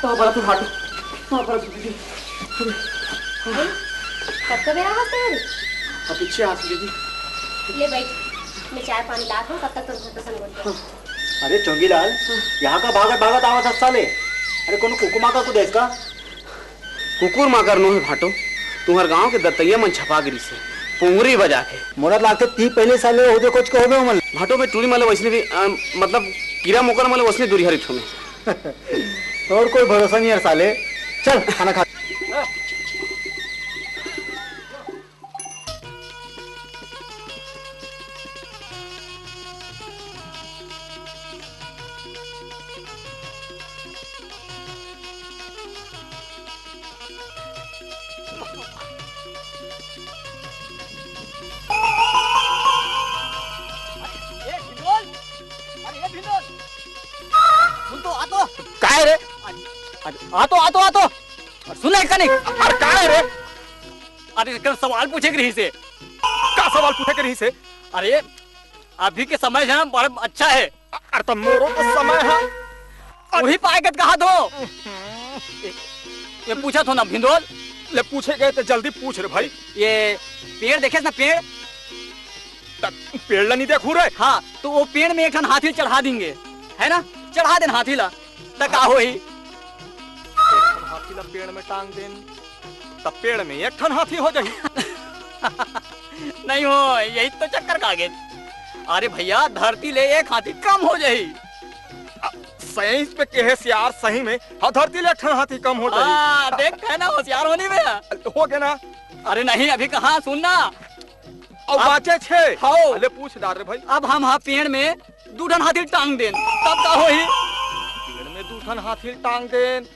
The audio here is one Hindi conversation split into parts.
तो बड़ा तू भाटो तो बड़ा तू दीदी कब तक यहाँ हंसते हैं? अब पीछे हंस दीदी। ले बैठ, मैं चाय पानी लाता हूँ, तब तक तुम घर पसंद करते हो। अरे चोंगीलाल, यहाँ का भागत भागत आवाज हंसा ले। अरे कौन कुकुमा का कुछ इसका? कुकुर माँ करनो है भाटो, तुम्हारे गांव के दत्तैया मन छपा गिरी से पुंगरी बजा के मोरा लागते 30 पहले साले हो दे कुछ को होबे मन भाटो में टूरी माले वैसने भी मतलब कीड़ा मकोड़ा माले वैसने दूरी हरी ठो में और कोई भरोसा नहीं है साले। चल खाना खा। आतो सुन कनिक। अरे का है रे? अरे कर सवाल पूछे रही से। का सवाल पूछे रही से? अरे अभी के समय है बड़ा अच्छा है। अरे तो मोरो तो समय है वही पाएगत कहा दो ये पूछा तो ना भिंडोल। ले पूछे गए तो जल्दी पूछ रे भाई। ये पेड़ देखे ना पेड़? पेड़ ला नहीं देखू रे। हाँ तो वो पेड़ में एक हाथी चढ़ा देंगे है ना, चढ़ा देना हाथी ला तक का हो ही हाथी ला पेड़ में टांग देन तब पेड़ में एक ठन हाथी हो जाही। नहीं हो यही तो चक्कर का गए। अरे भैया धरती ले एक हाथी कम हो जाही। साइंस पे कहे यार सही में हाँ धरती ले एक ठन हाथी कम हो जाही। देख है ना होशियार होने में हो गया ना। अरे नहीं अभी कहाँ सुनना अब बाचे छे। हाँ अरे पूछ डाल रे भाई। अब हम हाँ पेड़ में 2 ठन हाथी टांग देन तब का हो ही? पेड़ में 2 ठन हाथी टांग देन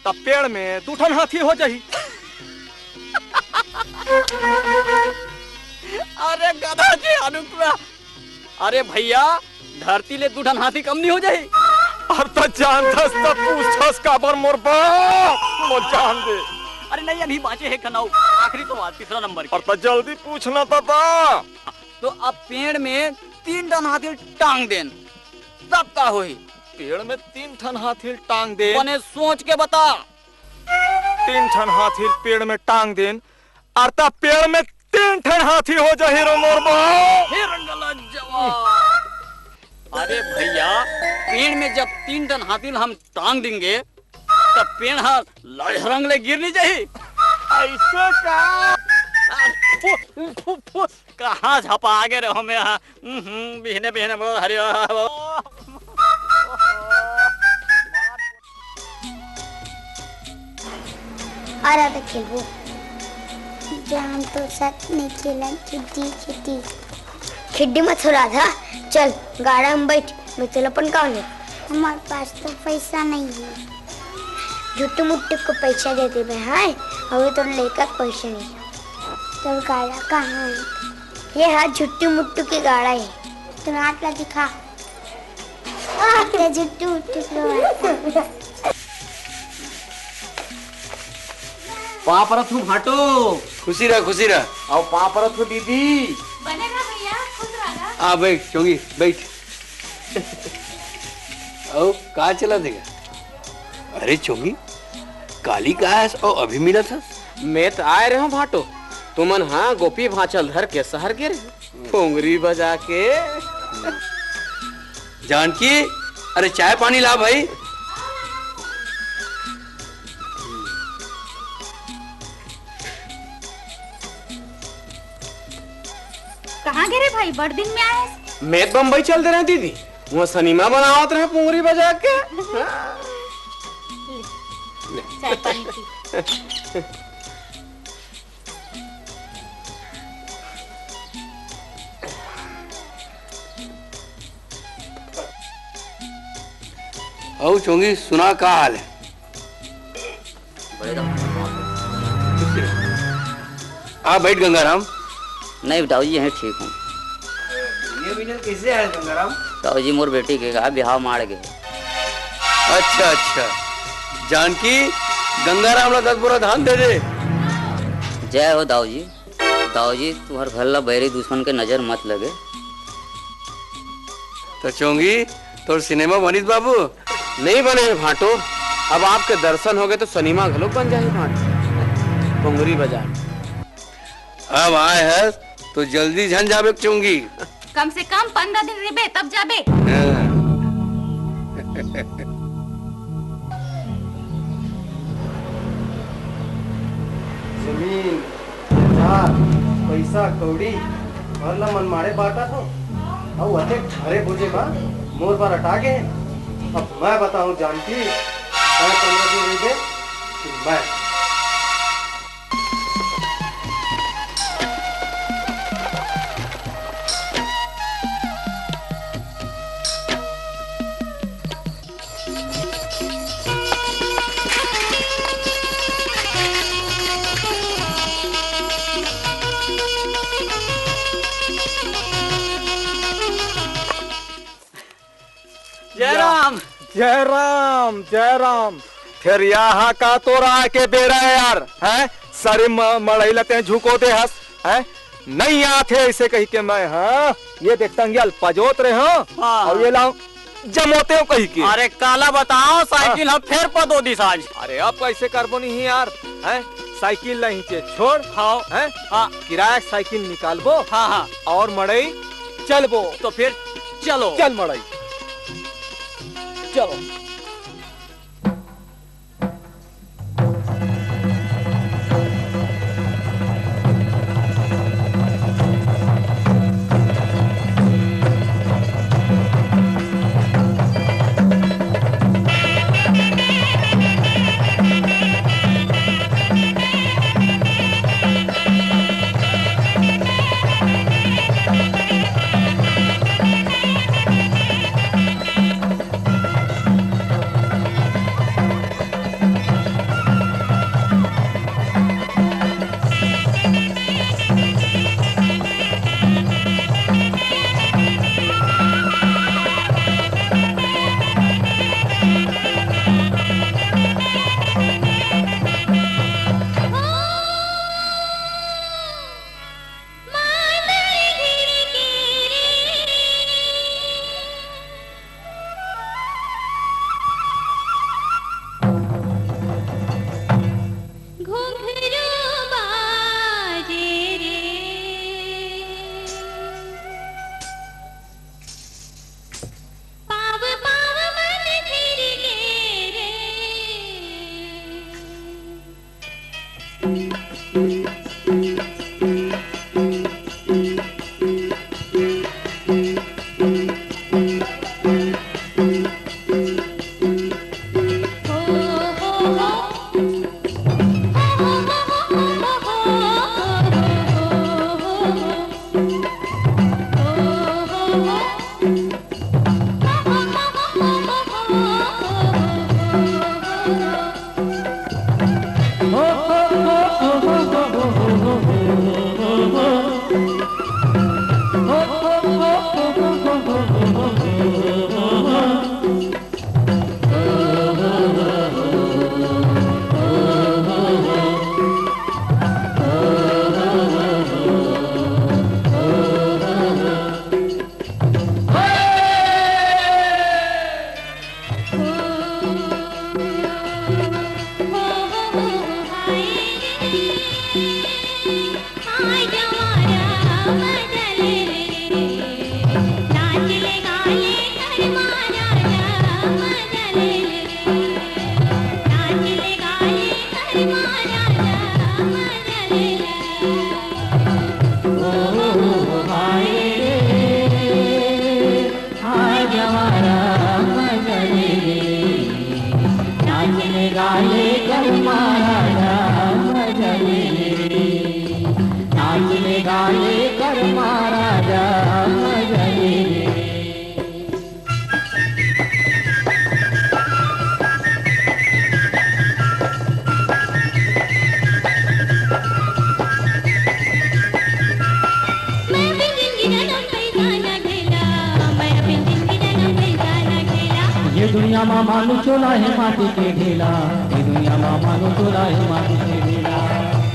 तब पेड़ में 2 ठन हाथी हो जाही। अरे गधा जी अनुप्रा। अरे भैया धरती ले 2 ठन हाथी कम नहीं हो जाही? अब तो जानथस तो पूछथस का बर मोर बाप मोर जान दे। अरे नहीं अभी बाचे है कनाऊ आखिरी तो बात तीसरा नंबर पर तो जल्दी पूछना था। तो अब पेड़ में 3 ठन हाथी टांग देन तब का होई? पेड़ में 3 ठन हाथी टांग देन मने सोच के बता। 3 ठन हाथी पेड़ में टांग देन और तब पेड़ में 3 ठन हाथी हो जाही रो मोर बाप। अरे भैया पेड़ में जब 3 टन हाथी हम टांग देंगे तब पेड़ लड़रंग ले गिर नहीं जाही। ऐसे का कहाँ झपा आगे रहो में बिहने बिहने बोल हरि अरे तो खेलबो जान तो साथ में खेलन खिड्डी खिड्डी खिड्डी मत हो रहा था। चल गाड़ा में बैठ मैं चल अपन कौन है। हमारे पास तो पैसा नहीं है। झुट्टू मुट्टू को पैसा देते मैं हाय अभी तो लेकर पैसा नहीं। तो गाड़ा कहाँ है? ये हाथ झुट्टू मुट्टू की गाड़ा है। तो हाथ ला दिखा झुट्टू मुट्टू पा परत हूँ भाटो। खुशी रह आओ पा परत हूँ दीदी। बनेगा भैया खुश रहा। आ बैठ चोंगी बैठ। ओ कहाँ चला देगा? अरे चोंगी काली का है और अभी मिला था। मैं तो आए रहा हूँ भाटो तुमन हाँ गोपी भांचल धर के शहर गिर पोंगरी बजा के। जानकी अरे चाय पानी ला भाई। कहाँ गए भाई बड़ दिन में आए? मैं तो बम्बई चलते रहे दीदी वहाँ सनीमा बनावत रहे पोंगरी बजा के। चाय पानी पी। औ चोंगी सुना का हाल है? आ बैठ गंगाराम। नहीं ताऊ जी यहाँ ठीक हूँ। ये कैसे है गंगाराम? ताऊ जी मोर बेटी के कहा बिहाव मार गए। अच्छा जानकी गंगाराम ला 10 बोरा धान दे दे। जय हो दाऊ जी। दाऊ जी तुम्हार घर ला बैरी दुश्मन के नजर मत लगे। तो चोंगी तोर सिनेमा बनित बाबू? नहीं बने भाटो अब आपके दर्शन हो गए तो सनीमा घलोक बन जाए भाट पुंगरी बाजार। अब आए है तो जल्दी झन जाबे चुंगी। कम से कम 15 दिन रेबे तब जाबे। जमीन पैसा कौड़ी और ला मनमाड़े बांटा तो अब अते घरे भोजे बा मोर पर हटा के। अब मैं बताऊं जानकी 15 दिन रह गए मैं जय राम। जय राम जय राम। फिर यहाँ का तो रहा के बेरा है यार, हैं सारे मड़ई लते झुको दे हस, हैं नहीं आते ऐसे कही के मैं। हाँ ये देख टंगियल पजोत रहे हो और ये लाओ जमोते हो कही के। अरे काला बताओ साइकिल हम फिर पदो दिस आज। अरे अब कैसे करबो नहीं यार, हैं साइकिल नहीं चे छोड़। हाँ हैं हाँ किराया साइकिल निकालबो। हाँ हाँ और मड़ई चलबो। तो फिर चलो चल मड़ई चलो। दुनिया में मानो चोला है माटी के ढेला, ये दुनिया में मानो चोला है माटी के ढेला।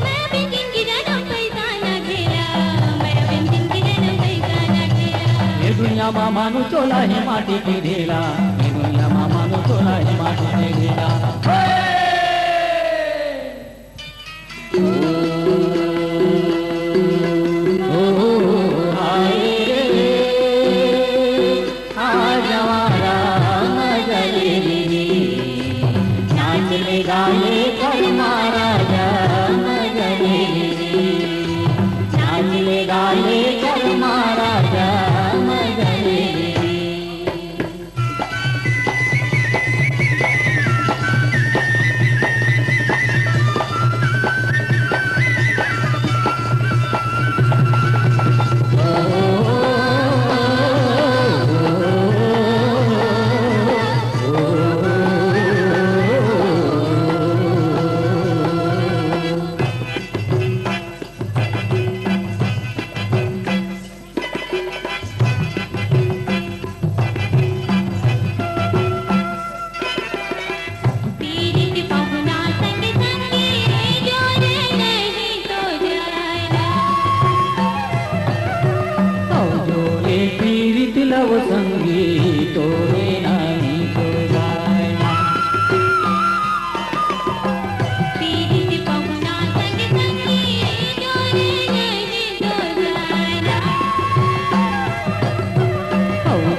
मैं अपनी जिंदगी जनम पैसा न घेरा, मैं अपनी जिंदगी जनम पैसा न घेरा। ये दुनिया में मानो चोला है माटी के ढेला, ये दुनिया में मानो चोला है माटी के ढेला गाले कर महाराजा मगले नाचले गाले कर महाराजा मगले लव संगी तोरे नानी तो जाना पीरित पहुना संग संगी जोरे नहीं तो जाना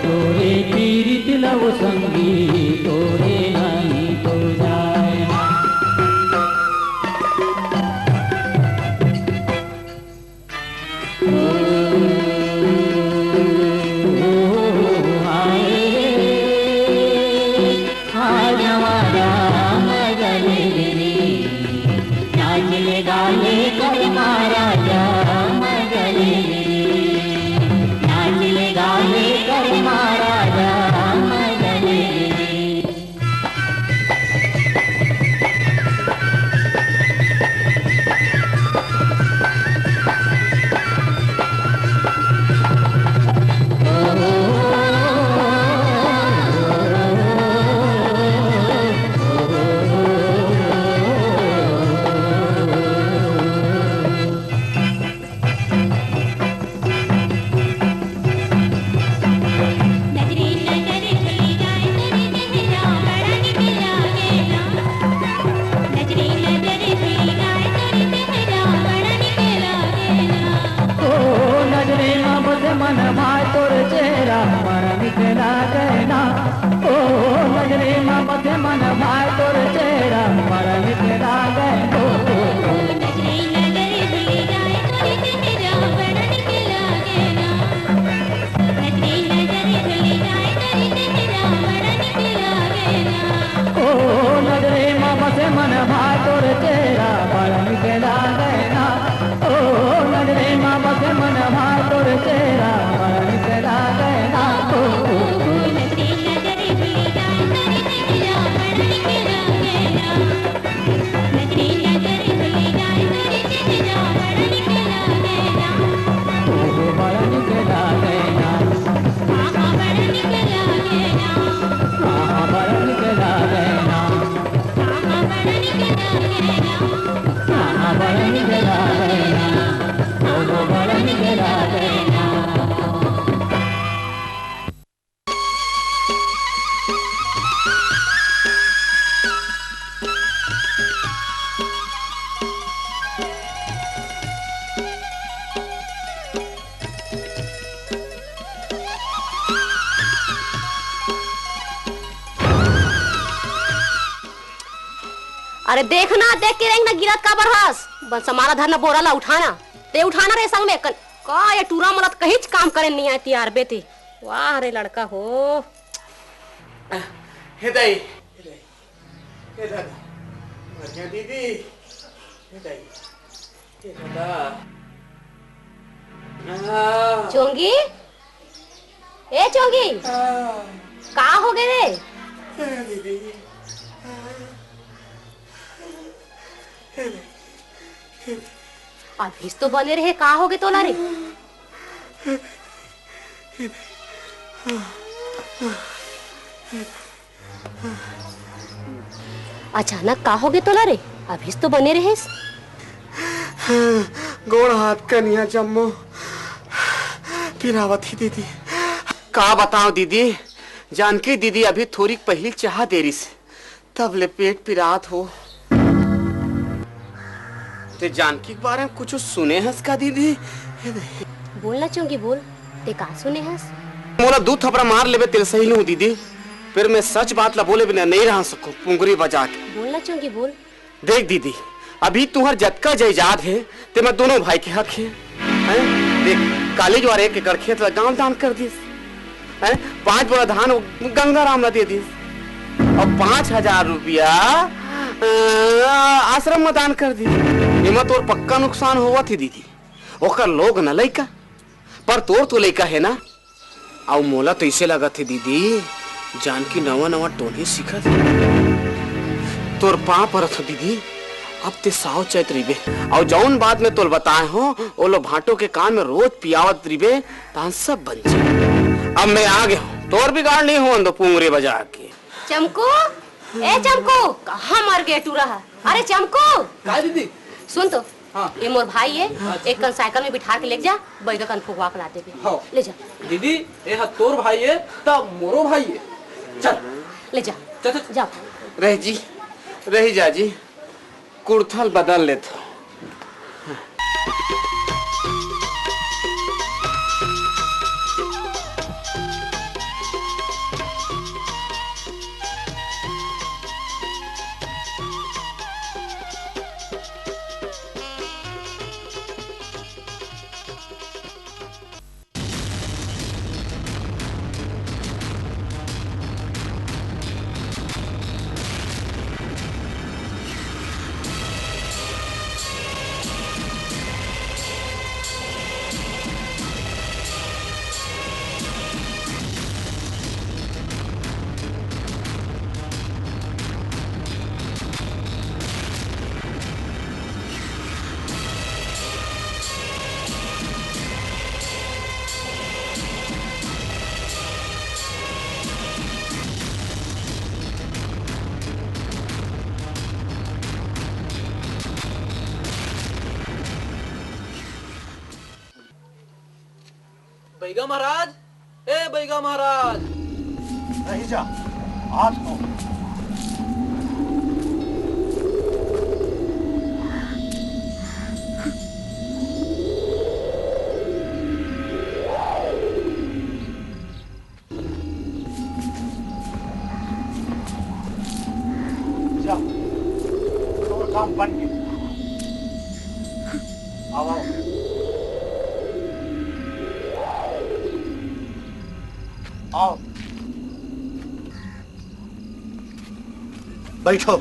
तोरे पीरित लव संगी तोरे नानी तो जाना गाले कर महाराजा मगले नाचले गाले कर महाराजा मगले मन भाई तोर चेहरा मन निकला गैना ओ नजरे में बसे मन भाई तोर चेहरा मन निकला गैना नजरे नजरे भूल जाए तोरे चेहरा बड़ा निकला गैना नजरे नजरे भूल जाए तोरे चेहरा बड़ा निकला गैना ओ नजरे में बसे मन भाई तोर चेहरा मन निकला गैना ओ नजरे में बसे मन भाई तोर चेहरा मन निकला गैना नजरे नजरे भूल जाए तोरे चेहरा बड़ा निकला गैना नजरे नजरे भूल जाए तोरे चेहरा बड़ा निकला गैना ओ बड़ा निकला गैना आहा बड़ा निकला गैना आहा बड़ा निकला गैना आहा बड़ा निकला गैना आहा बड़ा निकला गैना ओ बड़ा निकला गैना अरे देखना देख के रहना गिरत का बरहस बस हमारा धरना बोरा ला उठाना ते उठाना रे संग में का ये टूरा मलत कहीं काम करे नहीं आती यार बेटी वाह रे लड़का हो हे दाई हे दादा बढ़िया दीदी हे दाई हे दादा चोंगी ए चोंगी का हो गए रे दीदी अभी तो बने रहे का हो गए तोला रे अचानक का हो गए तोला रे अभी तो बने रहे गोड़ हाथ कनिया जम्मो पिरावती दीदी का बताओ दीदी जानकी दीदी अभी थोड़ी पहली चाह देरी से तब ले पेट पिरात हो। ते जानकी के बारे में कुछ सुने हस का दीदी? बोलना चूंगी बोल, ते का सुने हस? मोला दू थपड़ा मार लेबे तेरे सही लूं दीदी, फिर मैं सच बात ला बोले बिना नहीं रह सकूं पुंगरी बजा के। बोलना चूंगी बोल। देख दीदी, अभी तुम्हार जतका जायदाद है ते मैं दोनों भाई के हक है, हैं? देख कॉलेज वाले 1 एकड़ खेत ला गांव दान कर दिस, हैं? 5 बोरा धान गंगा राम ला दे दिस, और 5000 रुपया आश्रम में दान कर दी। इमा तोर पक्का नुकसान हुआ थी दीदी, ओकर लोग न लइका, पर तोर तो लइका है ना। और मोला तो इसे लगा थे दीदी, जानकी नवा नवा टोनी सीखत तोर पा परत हो दीदी। अब ते साव चैत रिबे, और जौन बात में तोल बताए हो वो लो भाटो के कान में रोज पियावत रिबे, तान सब बन जाए। अब मैं आ गया हूँ, तोर बिगाड़ नहीं हो अंदो पुंगरे बजा के। चमकू, ए चमकू, कहाँ मर गए टूरा है? अरे चमकू, का दीदी? सुन तो, हाँ। ये मोर भाई है, एक कन साइकिल में बिठा के ले जा, बैगा कन फुकवा के ला देबे। हाँ। ले जा, दीदी ये हा तोर भाई है तब मोरो भाई है। चल ले जा, चल जा। रह जी, रह जा जी, कुर्थल बदल लेते। बैगा महाराज, ए बैगा महाराज। नहीं जा, आज हो। जा, तो काम बन गया। आओ आओ। आओ बैठो।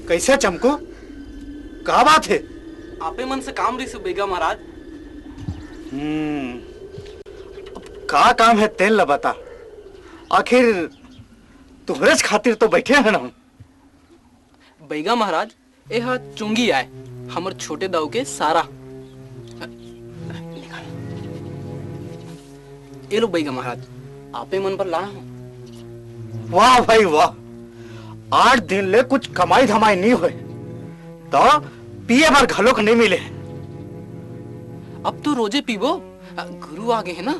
कैसे चमको, क्या बात है? आपे मन से काम रही से बैगा महाराज। अब का काम है तेल ला बता। आखिर तुम्हारे खातिर तो बैठे हैं ना। बैगा महाराज ए हा चुंगी आए हमर छोटे दाऊ के सारा। ए लो बैगा महाराज, आपे मन पर ला हूं। वाह भाई वाह, 8 दिन ले कुछ कमाई धमाई नहीं हुए तो पिए भर घलोक नहीं मिले। अब तो रोजे पीबो, गुरु आगे है ना।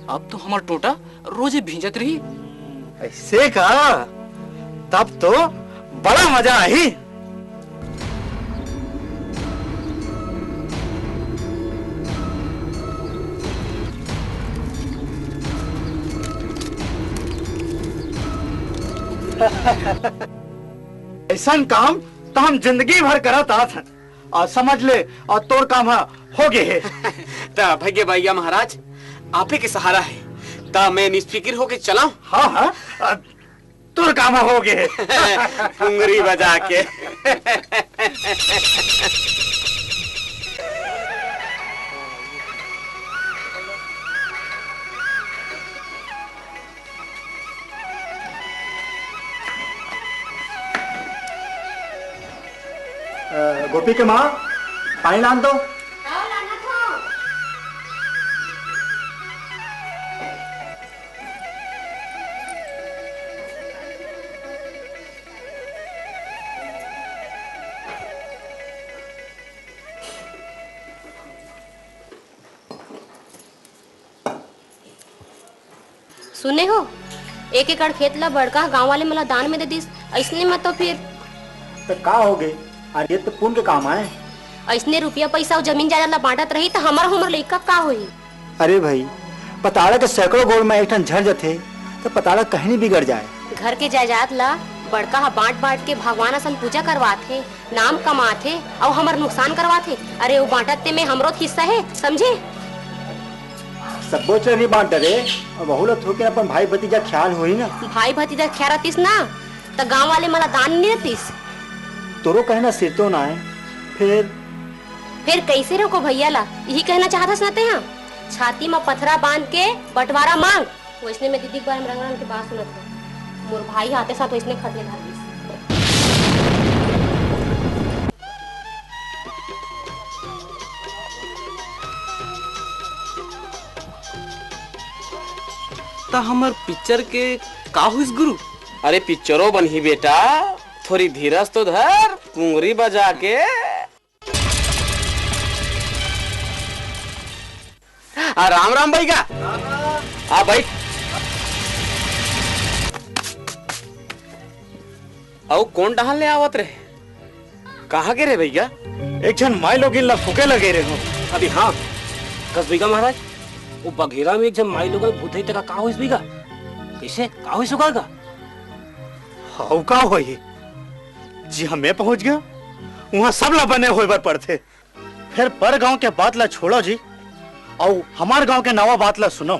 अब तो हमार टोटा रोजे भींजत रही। ऐसे का तब तो बड़ा मजा आई। ऐसा काम तो हम जिंदगी भर करत आत हैं और समझ ले और तोर काम हो गए है। ता भगे भैया महाराज, आपे के सहारा है ता मैं निष्फिक्र होके चला। हाँ हाँ, तोर काम हो गए पुंगरी बजा के। गोपी के माँ पानी लान दो। सुने हो, 1 एकड़ खेत ला बड़का गांव वाले मला दान में दे दिस, ऐसने में तो फिर तो का हो गए, अरे ये तो पुण्य के काम आए। ऐसने रुपया पैसा और जमीन जायदाद ला बांटत रही तो हमार लइका का होई। अरे भाई पताड़ा के सैकड़ों गोड़ में एक ठन झड़ जाते तो पताड़ा कहीं नहीं बिगड़ जाए। घर के जायदाद ला बड़का हा बांट के भगवान असन पूजा करवाथे, नाम कमाथे और हमार नुकसान करवाथे। अरे वो बांटते में हमरो हिस्सा है, समझे? सब बोच नहीं बांट रे, और बहुलत होके अपन भाई भतीजा ख्याल होई ना। भाई भतीजा ख्याल रतीस ना तो गांव वाले मला दान नहीं देतीस। तोरो कहना सिर तो ना है, फिर कैसे रोको भैया ला, यही कहना चाहता सुनते हैं। छाती में पथरा बांध के बंटवारा मांग। वैसने में दीदी के बारे में रंग की बात सुनत है। मोर भाई आते साथ वैसने खटले धर दिस। ता हमर पिक्चर के का हुइस गुरु? अरे पिक्चरों बनही बेटा, थोड़ी धीरज तो धर, पुंगरी बजा के। राम राम भाई का आ भाई। औ कौन डहाल ले आवत रहे? कहा के रे भैया? एक जन माई लोग इन फुके लगे रहे हो। अभी हाँ कस बीघा महाराज, वो बघेरा में एक जन माई लोग भूत तक का हो इस बीघा कैसे का हो सुगा का? हाउ का हो ये जी, हमें पहुंच गया वहां सब ला बने हुए बर पड़ते। फिर पर गांव के बात ला छोड़ो जी, और हमार गांव के नवा बात ला सुनो।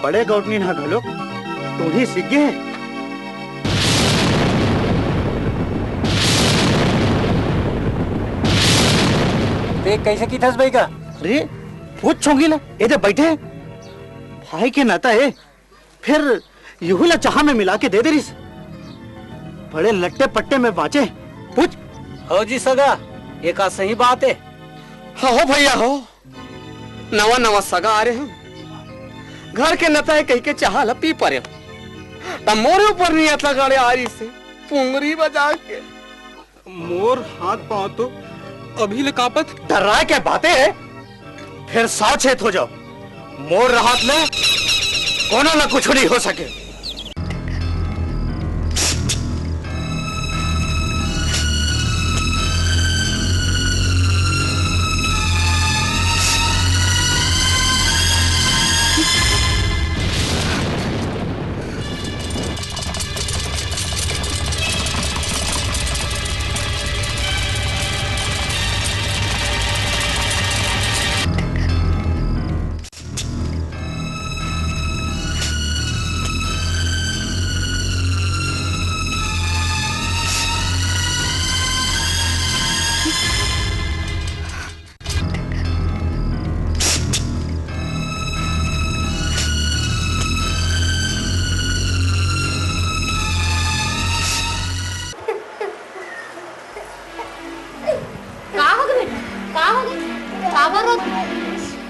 बड़े गौटनी ना घलो तू ही सीख गए। देख कैसे की थस भाई का? अरे पूछ छोंगी ला, ये बैठे भाई के नाता है, फिर यूं ला चाह में मिला के दे दे रिस। बड़े लट्टे पट्टे में बाँचे, पूछ। हो जी सगा, एक सही बात है। हाँ हो भैया हो, नवा नवा सगा आ रहे हैं, घर के नता कही के चाह ला पी परे तब मोरे ऊपर नहीं आता गाड़े आरी से पुंगरी बजा के। मोर हाथ पांव तो अभी ले कापत। डरा के बातें है, फिर सावचेत हो जाओ। मोर राहत ले कोनो ना कुछ नहीं हो सके।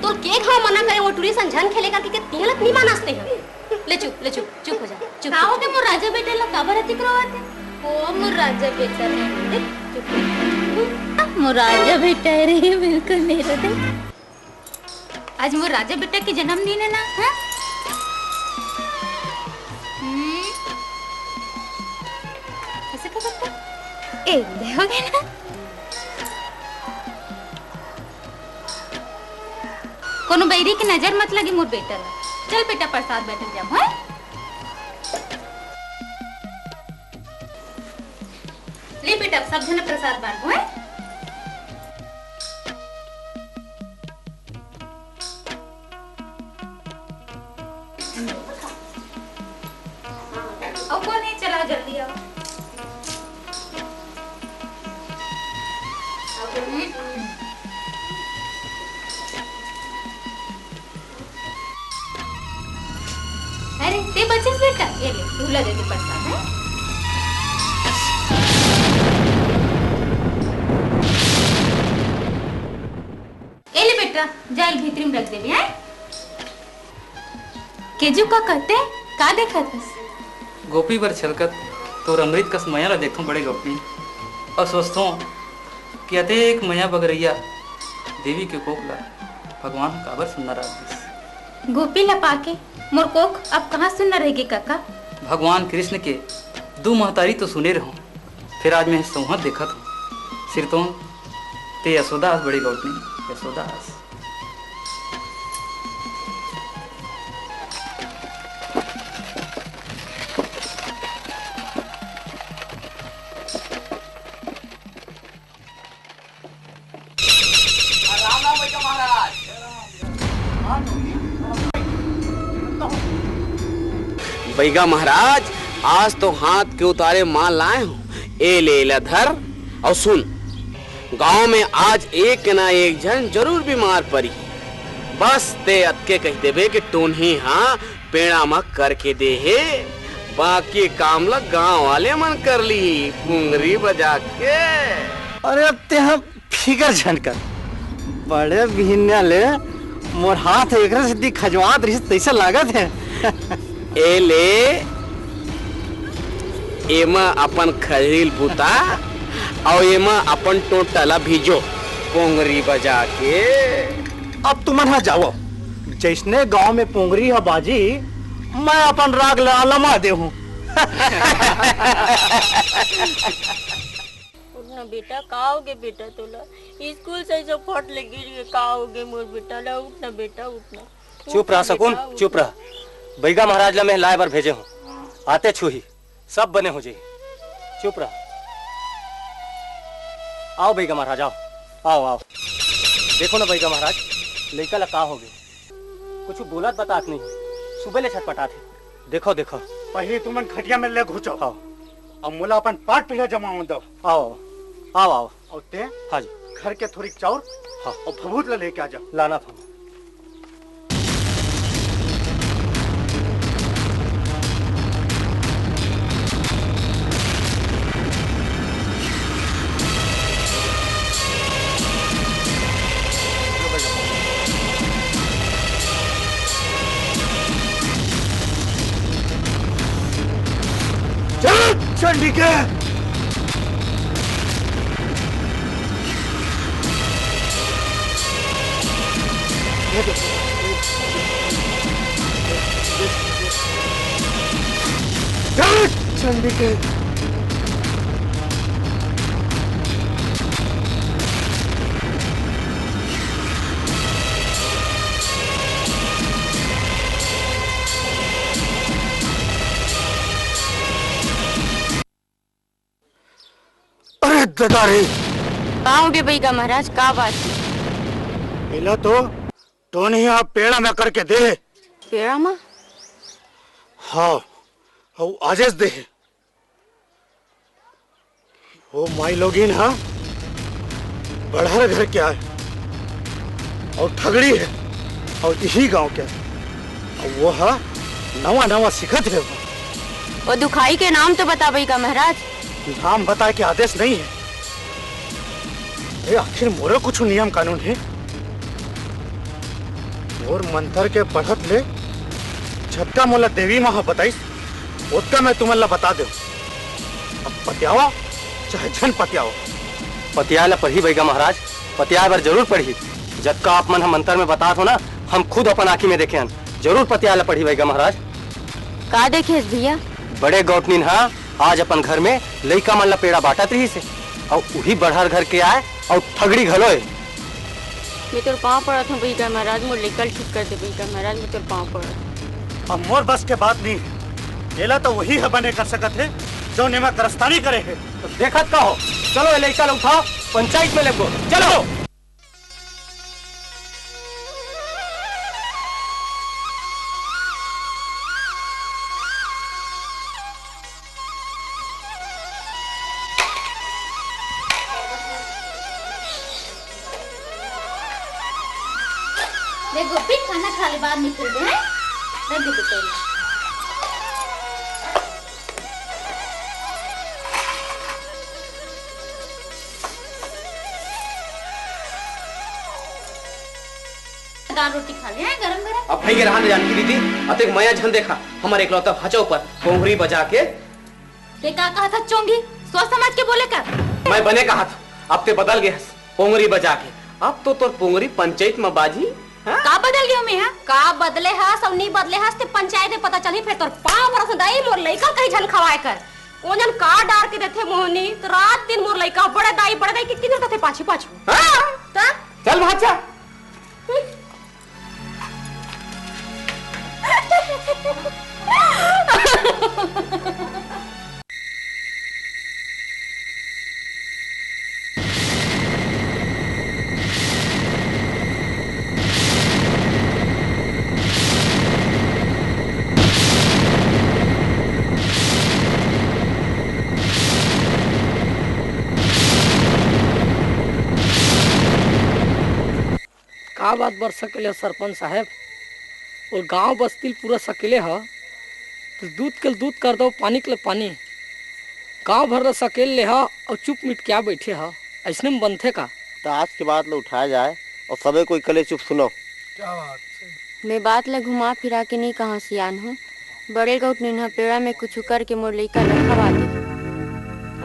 तो के घाव मना करे वो टूरी संझन खेले करके के तिलक नहीं मानसते हैं। ले चुप हो जा चुप। का होते मोर राजा बेटे ला का बरती करवाते? ओ मोर राजा बेटा रे, चुप। मोर राजा बेटा रे, बिल्कुल मेरा दे। आज मोर राजा बेटा के जन्मदिन है ना? हां ऐसे का करता? ए देखोगे ना, कोनो बैरी की नजर मत लगी मोर बेटा ला। चल बेटा प्रसाद बैठ जा। हैं ले बेटा सब जने प्रसाद बांटो। हैं अब कौन है? चलाओ जल्दी आओ। अरे ते बच्चे बेटा, ये ले झूला दे दे प्रसाद। है ये ले बेटा, जाल भीतरी में रख देबी। है केजू का कहते का देखा थस? गोपी बर छलकत तो अमृत कस मया ला देखूं बड़े गोपी, और सोचतो कि अते एक मया बगरैया देवी के कोकला भगवान काबर सुंदर आदमी। गोपी लपा के मोर कोख अब कहाँ सुनना रहेगी काका। भगवान कृष्ण के दो महतारी तो सुने रहो, फिर आज मैं संहत देखत हूँ। सिर तो ते यशोदास बड़ी गौटनी यशोदास। बैगा महाराज, आज तो हाथ के उतारे माल लाए हूँ। ए ले धर और सुन, गांव में आज एक ना एक जन जरूर बीमार पड़ी। बस ते अतके कह देवे कि टोन्ही हाँ पेड़ा मक करके दे है, बाकी काम लग गांव वाले मन कर ली पुंगरी बजा के। अरे अब ते हम फिकर झनकर बड़े बिहन्या ले मोर हाथ एकरे से दी खजवात रही तैसा लागत है। ए ले एमा अपन खरील बुता और एमा अपन टोटला भीजो पोंगरी बजा के। अब तुम यहाँ जाओ, जैसने गांव में पोंगरी है बाजी मैं अपन राग लमा दे हूँ। उठना बेटा, काओगे बेटा तोला स्कूल से जो फट लगी काओगे मोर बेटा ला। उठना बेटा उठना। चुप रहा सकुन, चुप रहा। बैगा महाराज ला मैं लाए बार भेजे हूँ, आते छुही सब बने हो जाए। चुप रहा। आओ बैगा महाराज, आओ आओ आओ। देखो ना बैगा महाराज, लड़का ला का हो गए, कुछ बोलत बतात नहीं, सुबह ले छटपटा थे। देखो देखो। पहले तुमन खटिया में ले घुसो। आओ अब मुला अपन पाट पीढ़ा जमाओ दो। आओ आओ आओ। और ते हाँ जी घर के थोड़ी चाउर हाँ और भभूत ला लेके आ जाओ। लाना था। चंडी के चंडी के कहाँ हो गए बैगा महाराज, का बात? मिला तो नहीं आप पेड़ा में करके दे। पेड़ा में? हाँ और आदेश दे। वो माई लोगिन हाँ बढ़ा घर क्या है और ठगड़ी है और यही गांव के और वो हाँ नवा नवा सिखत है। वो दुखाई के नाम तो बता बैगा महाराज। नाम बता के आदेश नहीं है। अरे आखिर मोरे कुछ नियम कानून है। और मंत्र के पढ़त ले झटका मोला देवी महा बताइस उतना मैं तुम्हें बता दे। अब पतियावा चाहे झन पतियावा। पतियाला पढ़ी बैगा महाराज, पतिया बार जरूर पढ़ी। जब का आप मन हम मंत्र में बता हो ना, हम खुद अपन आँखी में देखे हन। जरूर पतियाला पढ़ी बैगा महाराज। का देखे भैया? बड़े गौटनीन हाँ आज अपन घर में लइका मन ला पेड़ा बांटत रही से और वही बढ़र घर के आए और ठगड़ी घलोए। मैं तेरे पाँव पड़ा था बैगा महाराज, मोर लेकर ठीक कर दे बैगा महाराज, मैं तेरे पाँव पड़ा। अब मोर बस के बात नहीं है। केला तो वही है बने कर सकत है जो नेमा करस्तानी करे है। तो देखत का हो, चलो ये लइका ला उठाओ पंचायत में लगो। चलो गोपी खाना खा ले बाद निकल दे हैं। रख दे बेटे। दाल रोटी खा ले हैं गरम गरम। अब भाई के रहा जानकी दीदी अतक मया झन देखा हमारे इकलौता भाचा ऊपर पोंगरी बजा के। ते का कहा था चोंगी, सोच समझ के बोले कर। मैं बने कहा था, अब ते बदल गए पोंगरी बजा के। अब तो तोर पोंगरी पंचायत में बाजी का बदल गयो मैं हां का बदले हस और नहीं बदले हस ते पंचायत में पता चली फिर तोर पांव पर दाई मोर लइका कहीं झन खवाए कर कोन जन का डार के देथे मोहनी तो रात दिन मोर लइका बड़े दाई के किधर तथे पाछू पाछू हां ता चल भाचा का बात बर सकेले सरपंच साहब और गांव बस्ती पूरा सकेले ह तो दूध के दूध कर दो पानी के पानी गांव भर सकेल ले हा और चुप मिट क्या बैठे हा ऐसने में बनते का तो आज के बाद लो उठाया जाए और सबे कोई कले चुप सुनो। क्या बात मैं बात ला घुमा फिरा के नहीं कहाँ सियान हूँ बड़े गौट निन्हा पेड़ा में कुछ करके मोर लइका न खवा दे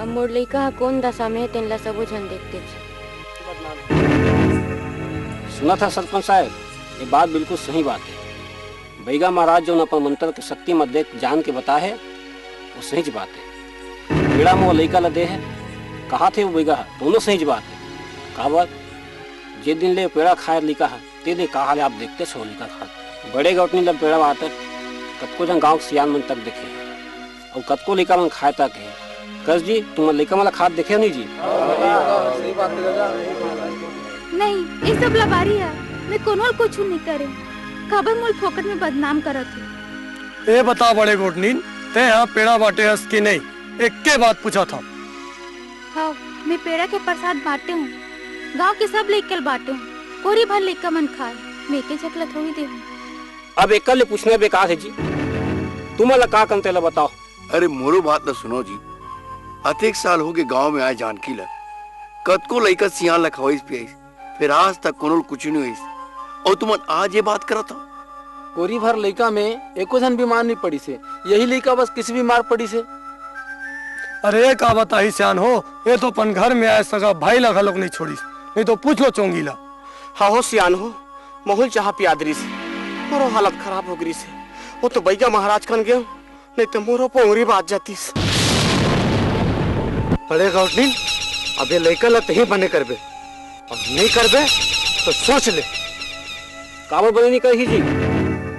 अब मोर लइका कौन दशा में तेन ला सबो झन देखते सुना था सरपंच साहब, ये बात बिल्कुल सही बात है। बैगा महाराज जो अपन मंत्र की शक्ति मत देख जान के बता है वो सही बात है। पेड़ा में वो लइका लदे है कहा थे वो बैगा दोनों सही बात है। कहा बात जे दिन ले पेड़ा खाए लिखा है ते दिन कहा आप देखते सो लिखा खा बड़े गौटनी लब पेड़ा आता कतको जन गाँव सियान मन तक देखे और कतको लिखा मन खाए तक है। कस जी तुम लिखा वाला खाद देखे नहीं जी? नहीं ये सब लबारी है मैं कोनो कुछ नहीं करे खबर मोल फोकट में बदनाम करत है। ए बता बड़े गोटनीन ते यहाँ पेड़ा बांटे हस की नहीं एक के बात पूछा था। हाँ मैं पेड़ा के प्रसाद बांटे हूँ गांव के सब लेकर बांटे हूँ कोरी भर लेकर मन खाए मैं के चकला थोड़ी दे हूँ। अब एक कल पूछने बेकार है जी तुम का कंते ला बताओ। अरे मोरो बात न सुनो जी अतेक साल हो गए गांव में आए जानकी ला कतको लइका सियान लखवाइस पियाइस फिर आज तक कोनो कुछ नहीं हुई और तुम आज ये बात करत हो। कोरी भर लइका में एको जन बीमार नहीं पड़ी से यही लइका बस किसी बीमार पड़ी से। अरे का बताई सियान हो ये तो अपन घर में आए सगा भाई लगा लोग नहीं छोड़ी नहीं तो पूछ लो चोंगीला। हाँ हो सियान हो माहौल चाह पियादरी से मोरो हालत खराब हो गई से वो तो बैगा महाराज कन गए नहीं तो मोरो पोंगरी बात जाती से। बड़े गौटनी अब ये लइका लत ही बने करबे और नहीं करबे तो सोच ले। काबर बने नहीं कही जी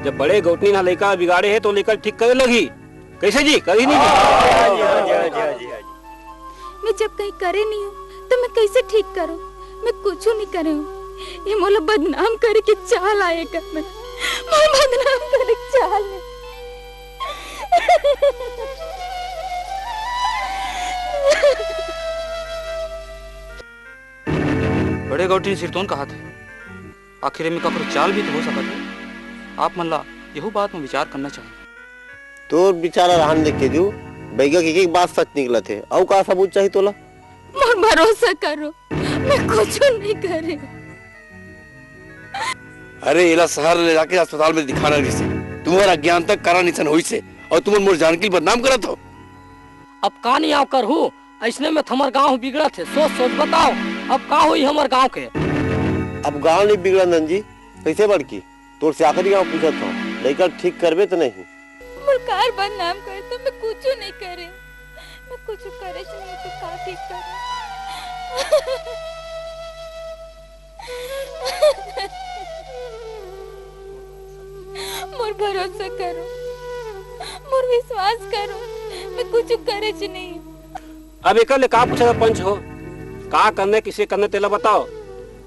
जब बड़े गौटनी ना लइका बिगाड़े है तो लेकर ठीक करे लगी कैसे जी कही नहीं जी? मैं जब कहीं करे नहीं हूँ तो मैं कैसे ठीक करूँ मैं कुछ नहीं करे हूँ ये मोला बदनाम करे के चाल आएगा मैं बदनाम करे चाल बड़े गौटी सिरतोन कहा थे आखिर में कपड़ो चाल भी तो हो सकता है। आप मल्ला यही बात में विचार करना चाहिए। तो बेचारा रहन देख के दू बैगा की एक बात सच निकला थे और का सबूत चाहिए तोला? मोर भरोसा करो मैं कुछ नहीं करे। अरे इला शहर ले जाके अस्पताल में दिखाना रही से तुम्हारा अज्ञानता करा निशन हुई से और तुम मोर जानकी बदनाम करत हो। अब का नहीं आओ कर हूँ ऐसने में हमार गाँव बिगड़ा थे सोच सोच बताओ अब का हुई हमार गाँव के। अब गाँव नहीं बिगड़ा नंजी कैसे बड़की तोर से आखिरी गाँव पूछा था लेकर ठीक करबे तो नहीं मुल्कार बदनाम कर तो मैं कुछ नहीं करे मैं कुछ करे नहीं तो का ठीक करे। मोर भरोसा करो मोर विश्वास करो मैं कुछ करे नहीं। अब एक का पूछा पंच हो का करने किसे करने तेला बताओ।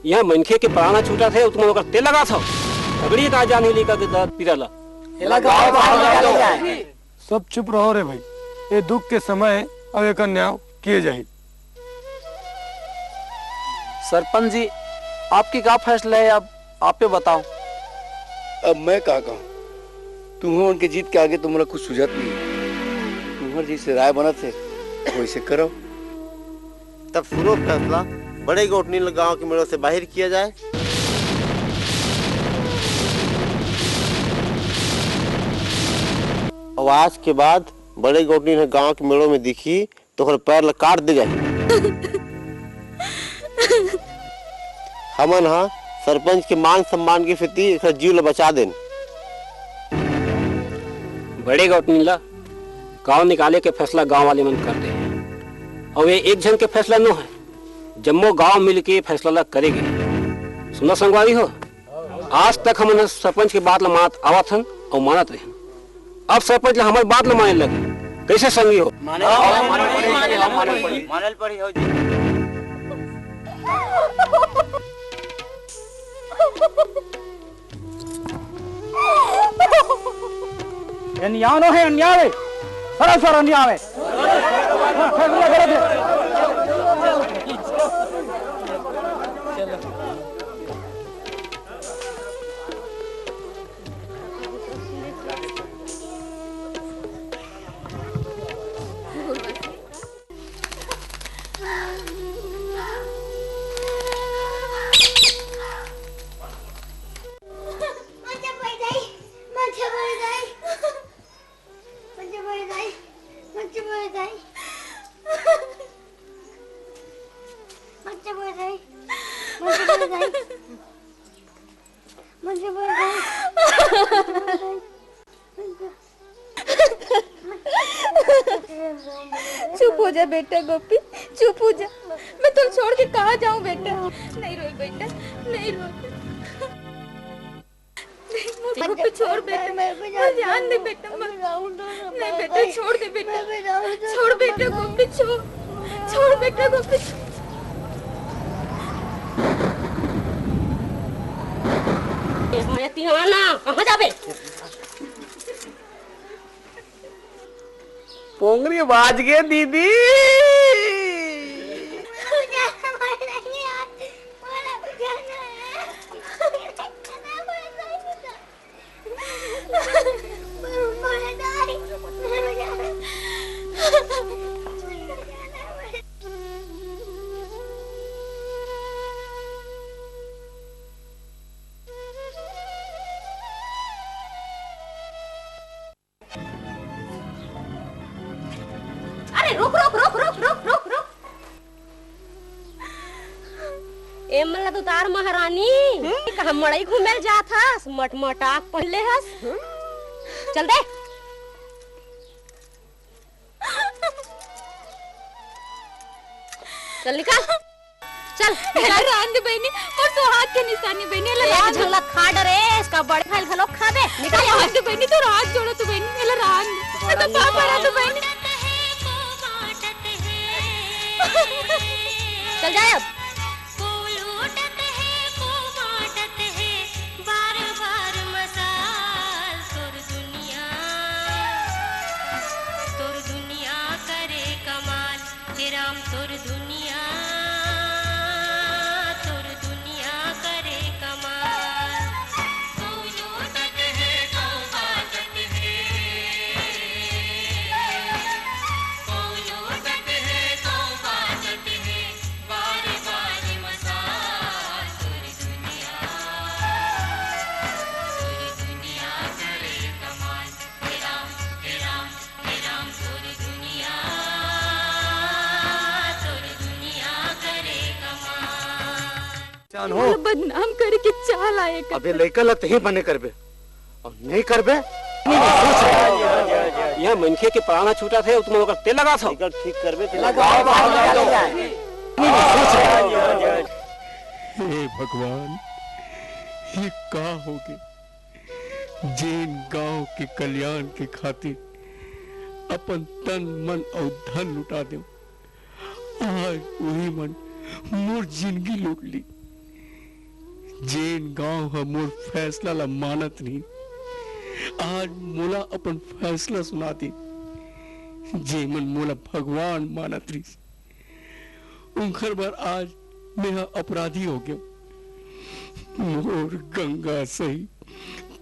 यहाँ मनखे के पराना छूटा थे तुम लोग तेल लगा था अगड़ी का जाने ली का दर्द पिराला सब चुप रहो रे भाई ये दुख के समय अब एक न्याय किए जाए। सरपंच जी आपकी क्या फैसला है अब आप पे बताओ। अब मैं क्या कहूँ तुम्हें उनके जीत के आगे तुम्हारा कुछ सुझाव नहीं तुम्हारे जैसे राय बना थे वैसे करो। तब सुनो फैसला बड़े गोटनी गांव के मेड़ों से बाहर किया जाए। और आज के बाद बड़े गोटनी गांव के मेड़ों में दिखी तो पैर काट दे जाए। हमन हाँ सरपंच के मान सम्मान की फिती एक जीव ल बचा देन। बड़े गौटनीला गांव निकाले के फैसला गांव वाले मन करते हैं और ये एक जन के फैसला न है, जम्मो गांव मिल के फैसला करेंगे। सुना संगवारी हो, आज तक हम सरपंच के बात मानत आवत हन और मानत रहे। अब सरपंच हमारी बात न माने लगे, कैसे संगी हो? मानल पड़ी हो जी। अन्याय है, अन्याय सरासर अन्याय चुप हो जा बेटा गोपी, चुप हो जा। मैं तुम छोड़ के कहाँ जाऊँ बेटा? नहीं रो बेटा, नहीं रो। गोपी छोड़ बेटा, मैं ध्यान दे बेटा। नहीं बेटा छोड़ दे बेटा, छोड़ बेटा गोपी, छोड़, छोड़ बेटा गोपी। कहाँ जाबे? पोंगरी बाज गए दीदी। रुक रुक रुक रुक रुक रुक रुक। ए मल्ला तो तार महारानी कहाँ मड़ई घूमे जात हस, मटमटाक पहले हस। चल दे। चल निकाल, चल निकाल। रांध बहनी और सुहाग के निशानी बहनी एक झलक खा डरे इसका बड़े फल खलो खा दे। निकाल रांध बहनी तो रात जोड़ो तो बहनी एला रांध तो पापा रा तो बहनी। चल जाए अब। हो बदनाम करके चाल आए कर। अबे लइका लत ही बने करबे और नहीं करबे यह मनखे के प्राणा छूटा थे तुम लोग तेल लगा था ठीक करबे हे भगवान, ये का होगे? जिन गांव के कल्याण के खातिर अपन तन मन और धन लुटा दे, आज वही मन मोर जिंदगी लूट ली। जेन गांव है मोर फैसला ला मानत नहीं, आज मोला अपन फैसला सुना दी। जे मन मोला भगवान मानत रही, उनकर बार आज मैं अपराधी हो गया। मोर गंगा सही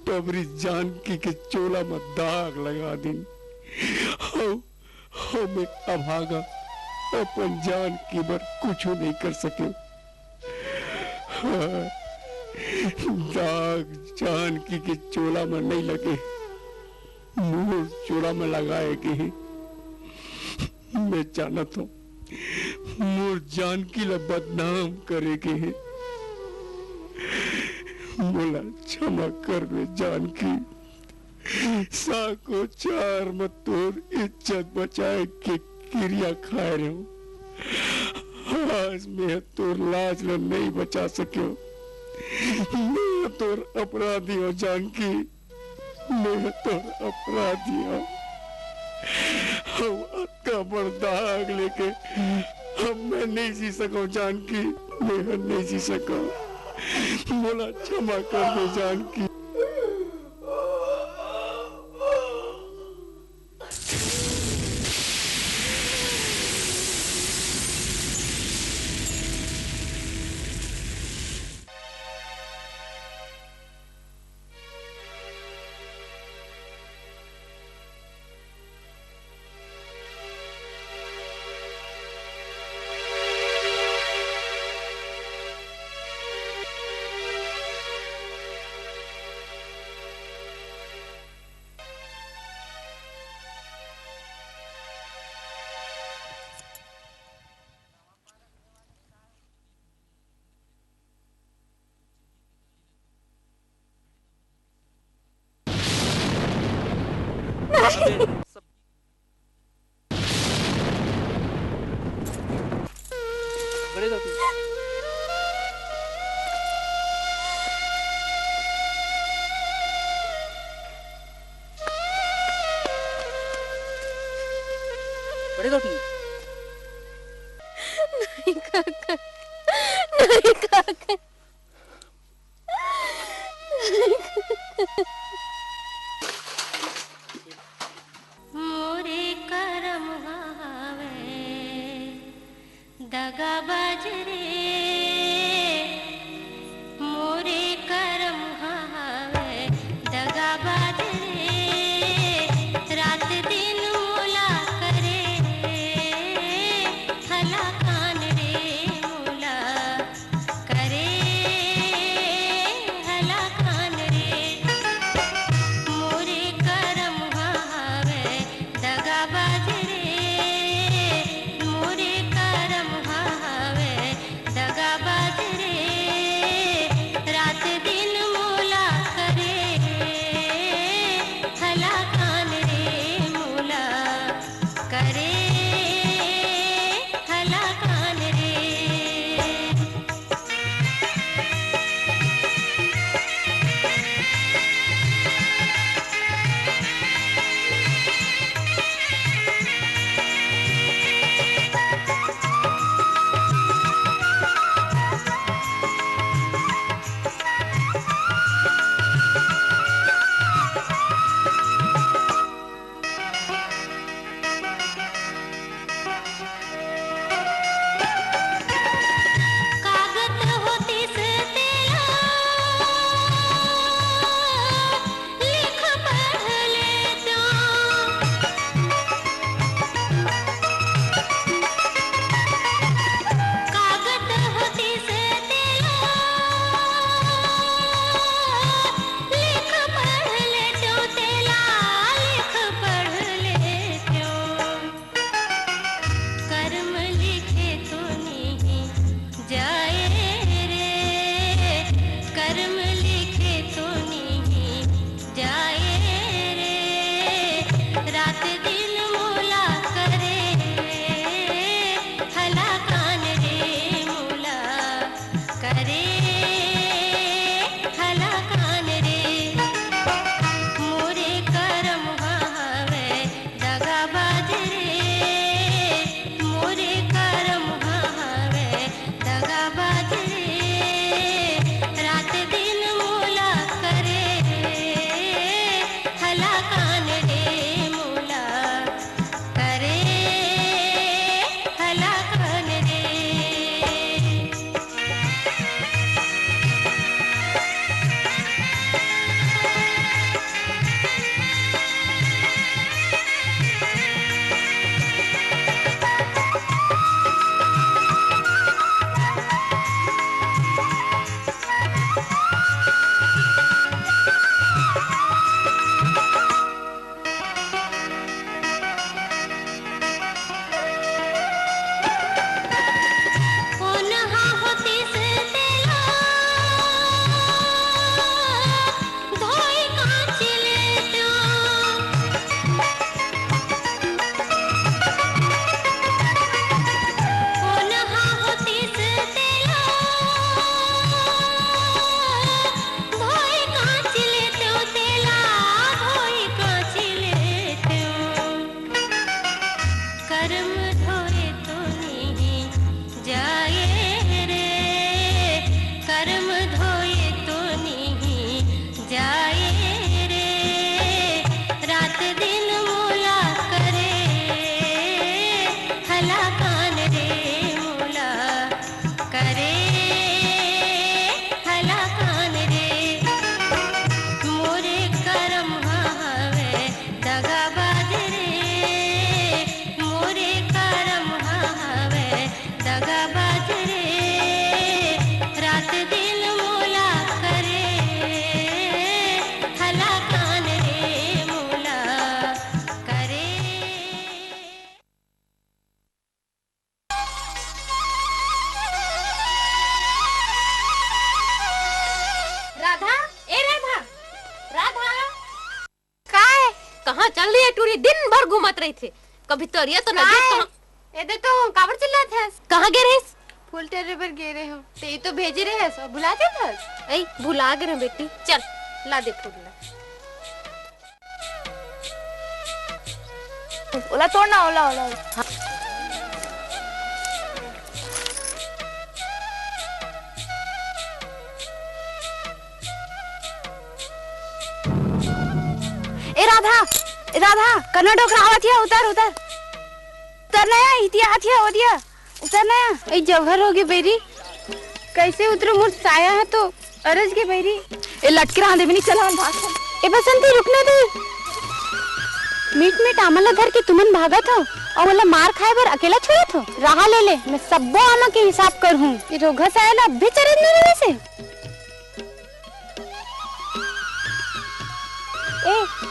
पबरी जानकी के चोला में दाग लगा दी। हो मैं अभागा अपन जान की बार कुछ नहीं कर सके। दाग जानकी के चोला में नहीं लगे, मोर चोला में लगाएगी। मैं जानता हूँ मोर जानकी ला बदनाम करेगी। मोला क्षमा कर रे जानकी। साको चार मत तोर इज्जत बचाए के क्रिया खाए रहे हो। आज मैं तोर लाज ल नहीं बचा सक्यो। मैं तोर अपराधी हो जानकी, मैं तोर अपराधी हो। हम अक्का बड़ दाग लेके हम मैं नहीं जी सको जानकी, मैं नहीं जी सको। मोला क्षमा कर दे जानकी। नहीं काका, नहीं काका। मोरे करम हावे दगाबाज रे, मोरे करम हावे दगाबाज रे। रात दिन मोला करे हला कान रे, मोला करे हला कान रे। मोरे करम हावे दगाबाज रे, मोरे करम हावे छोड़ा चल रही है टूरी, दिन भर घूमत रही थे, कभी तरिया तो नदी तो ए दे तो काबर चिल्लात है? कहाँ गे रहे? फूल टेरे पर गे रहे हो ते तो भेजे रहे है सब भुलाते थे। ऐ भुला गए रे बेटी, चल ला दे फूल ला। ओला तोड़ना, ओला ओला ए राधा, ए राधा, कन्ना डोकरा आवत है, उतर उतर उतरना है, इतिया आथिया हो दिया, उतरना है। ए जवहर हो गई बेरी, कैसे उतरो? मुझ साया है तो अरज के बेरी। ए लटके रहा दे भी नहीं, चला हम भाग। ए बसंती रुकना दे, मीट मीट आमला धर के तुमन भागत हो और वाला मार खाए बर अकेला छोड़त हो। रहा ले ले, मैं सबो आमा के हिसाब कर हूँ। ये रोगा साया अब भी चरत नहीं रहे से।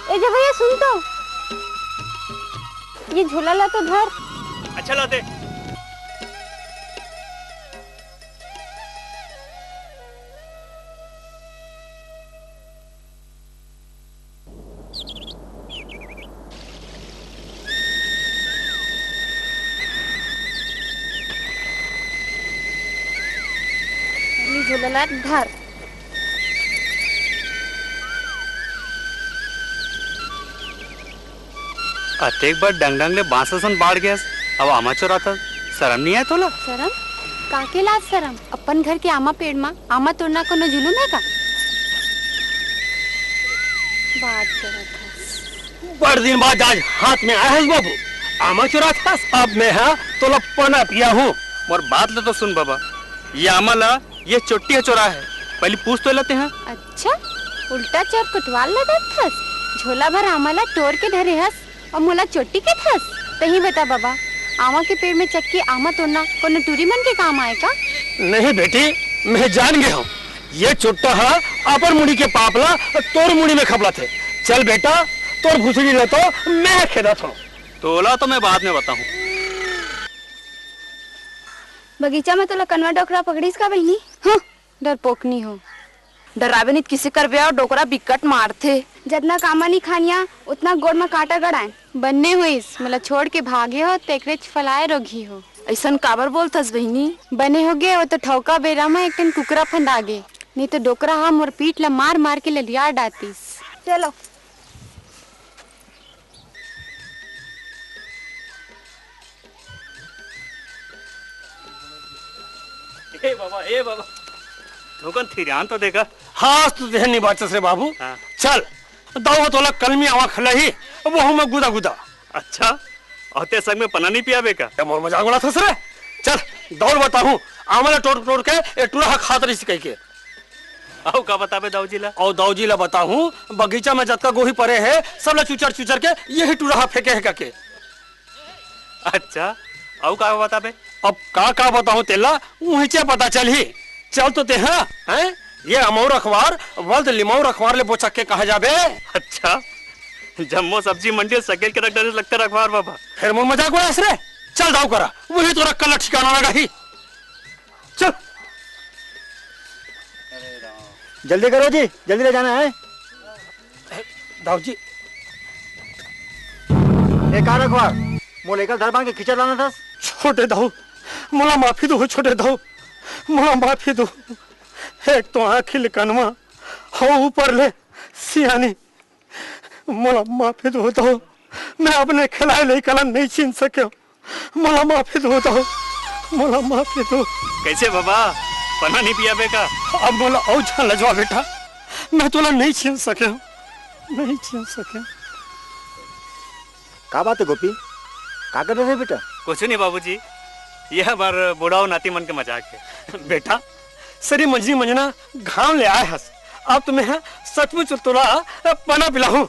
ए जब भैया सुन तो, ये झोला ला तो धर। अच्छा ला दे। झोला ला धर। अतेक बार डंग ले बांससन बाढ़ गया, अब आमा चोरा था, शर्म नहीं है तोला? शरम? काके लाज शरम? अपन घर के आमा पेड़ मा आमा तोड़ना कोनो जुलूम है का? बात करत बड़ दिन बाद आज हाथ में आया है बाबू, आमा चोरा था। अब मैं हाँ तोला पना पिया हूँ। और बात ले तो सुन बाबा, ये आमा ला ये चोटी चोरा है, पहले पूछ तो लेते हैं। अच्छा, उल्टा चोर कुटवाल लगा थस, झोला भर आमाला तोड़ के धरे हस और मोला चोटी के थस। तही बता बाबा, आमा के पेड़ में चक्की आमा तोड़ना कोनो टूरी मन के काम आए का? नहीं बेटी, मैं जान गया हूँ, ये चुट्टा है अपर मुड़ी के पापला तोर मुड़ी में खपला थे। चल बेटा, तोर भूसड़ी ले तो मैं खेदा था। तोला तो मैं बाद में बताऊँ। बगीचा में तो कनवा डोकरा पकड़ीस का बहनी? हाँ, डरपोकनी हो। डरावे नहीं किसी कर बे और डोकरा बिकट मारते। जितना कामा नहीं खानिया उतना गोड़ में कांटा गड़ाए। बनने हुईस मला छोड़ के भागे हो तेकरे फलाए रोगी हो। ऐसन काबर बोलतस बहनी? बने हो गए वो तो ठौका बेरा में एक टन कुकरा फंदा गे, नहीं तो डोकरा हम और पीठ ला मार मार के ललिया डातीस। चलो ए बाबा धोकन थिरान तो देखा। हाँ तो देह नहीं बाचस रे बाबू। हाँ। चल दाओ तोला कलमी आवा खलही वो में गुदा गुदा। अच्छा औते संग में पना नहीं पियाबे का? मोर मजाक उड़ा थस रे। चल दौड़ बताऊं, आमला तोड़ तोड़ के ए टूरा खातरी से कह के आओ का बताबे दाऊजीला? औ दाऊजीला बताऊं, बगीचा में जतका गोही परे है सब ला चुचर चुचर के यही टूरा फेंके है के। अच्छा औ का बताबे? अब का बताऊं तेला, वहीं पता चल ही। चल तो ते हैं ये अमौर अखबार वल्द लिमाउर अखबार ले बोचक के कहा जाबे। अच्छा जम्मो सब्जी मंडी सकेल के रख डरे लगता अखबार बाबा। फिर मोर मजाक उड़ा रे। चल दाऊ करा, वही तो रख कल ठिकाना लगा ही। चल जल्दी करो जी, जल्दी ले जाना है। दाऊ जी एक और अखबार मो लेकर दरबार के खिंचा लाना था। छोटे दाऊ मोला माफी दो, छोटे दाऊ मोला माफी दो। एक तो आखिल कनवा हो ऊपर ले सियानी, मोला माफी दो दाऊ। मैं अपने खिलाए ले कलन नहीं छीन सके, मोला माफी दो दाऊ, मोला माफी दो। कैसे बाबा पना नहीं पिया बेका? अब मोला औ जान लजवा बेटा, मैं तोला नहीं छीन सके, नहीं छीन सके। का बात है गोपी, का कर रहे बेटा? कुछ नहीं बाबूजी, यह हमार बुढ़ाओ नाती मन के मजाक है। बेटा सरी मंजरी मंजना घाम ले आए हस, अब तुम्हें सचमुच तोला पना पिलाऊं।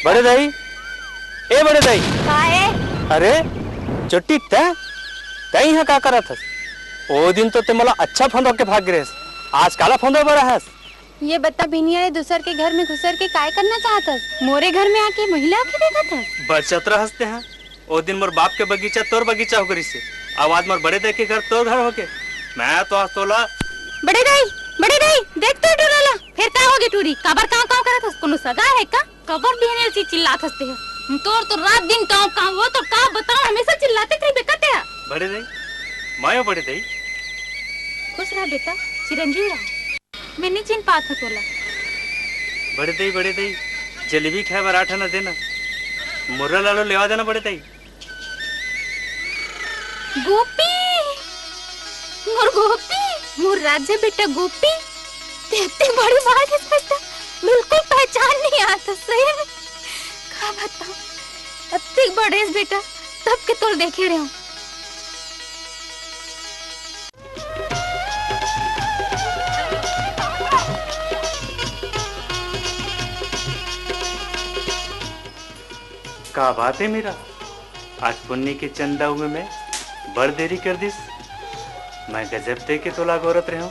बड़े दाई, ए बड़े दाई। का है? अरे चुट्टी तय तय यहाँ का करत हस? ओ दिन तो ते मला अच्छा फोन के भाग गिरे, आज काला फोन बड़ा है। ये बता बिनिया ने दूसर के घर में घुसर के काय करना चाहतस? मोरे घर में आके महिला के देखा था? बचत हंसते हैं। ओ दिन मोर बाप के बगीचा तोर बगीचा हो गई से, आवाज मोर बड़े दाई के घर तोर घर होके, मैं तो आज तोला बड़े दाई देख तो टूराला फिर का होगी टूरी कबर काव करत हस? कोनो सगा है का? कबर बिहने से चिल्लात हसते है तोर तो रात दिन काव वो तो का बताओ हमेशा चिल्लाते कहीं बेकते है। बड़े दाई मायो बड़े दाई खुश रहा बेटा, चिरंजीव रहा। मैं नहीं चिन पाता तोला। बड़े दाई जलेबी खाए बराठा न देना, मुर्रा लालो लेवा देना बड़े दाई। गोपी मोर गोपी मोर राज्य बेटा गोपी, इतनी बड़ी बात है बेटा, बिल्कुल पहचान नहीं आता सही में। क्या बताऊं, इतने बड़े बेटा तब के तोल देखे रहे हो। का बात है मेरा, आज पुन्नी के चंदा हुए मैं बड़ देरी कर दिस, मैं गजब दे के तोला गोरत रहे हूं।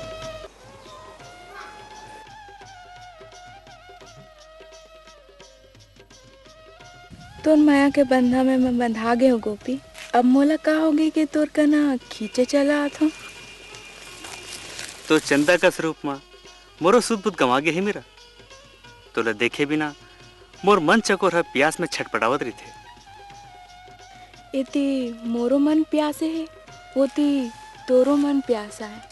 तोर माया के बंधा में मैं बंधा गए हो गोपी, अब मोला का होगी कि तोर कना खींचे चला आता। तो चंदा का स्वरूप माँ मोरो सुध बुध गंवा गए है मेरा, तोला देखे बिना मोर मन चकोर है प्यास में छटपटावत रही थे। इति मोरो मन प्यासे है, होती तोरो मन प्यासा है,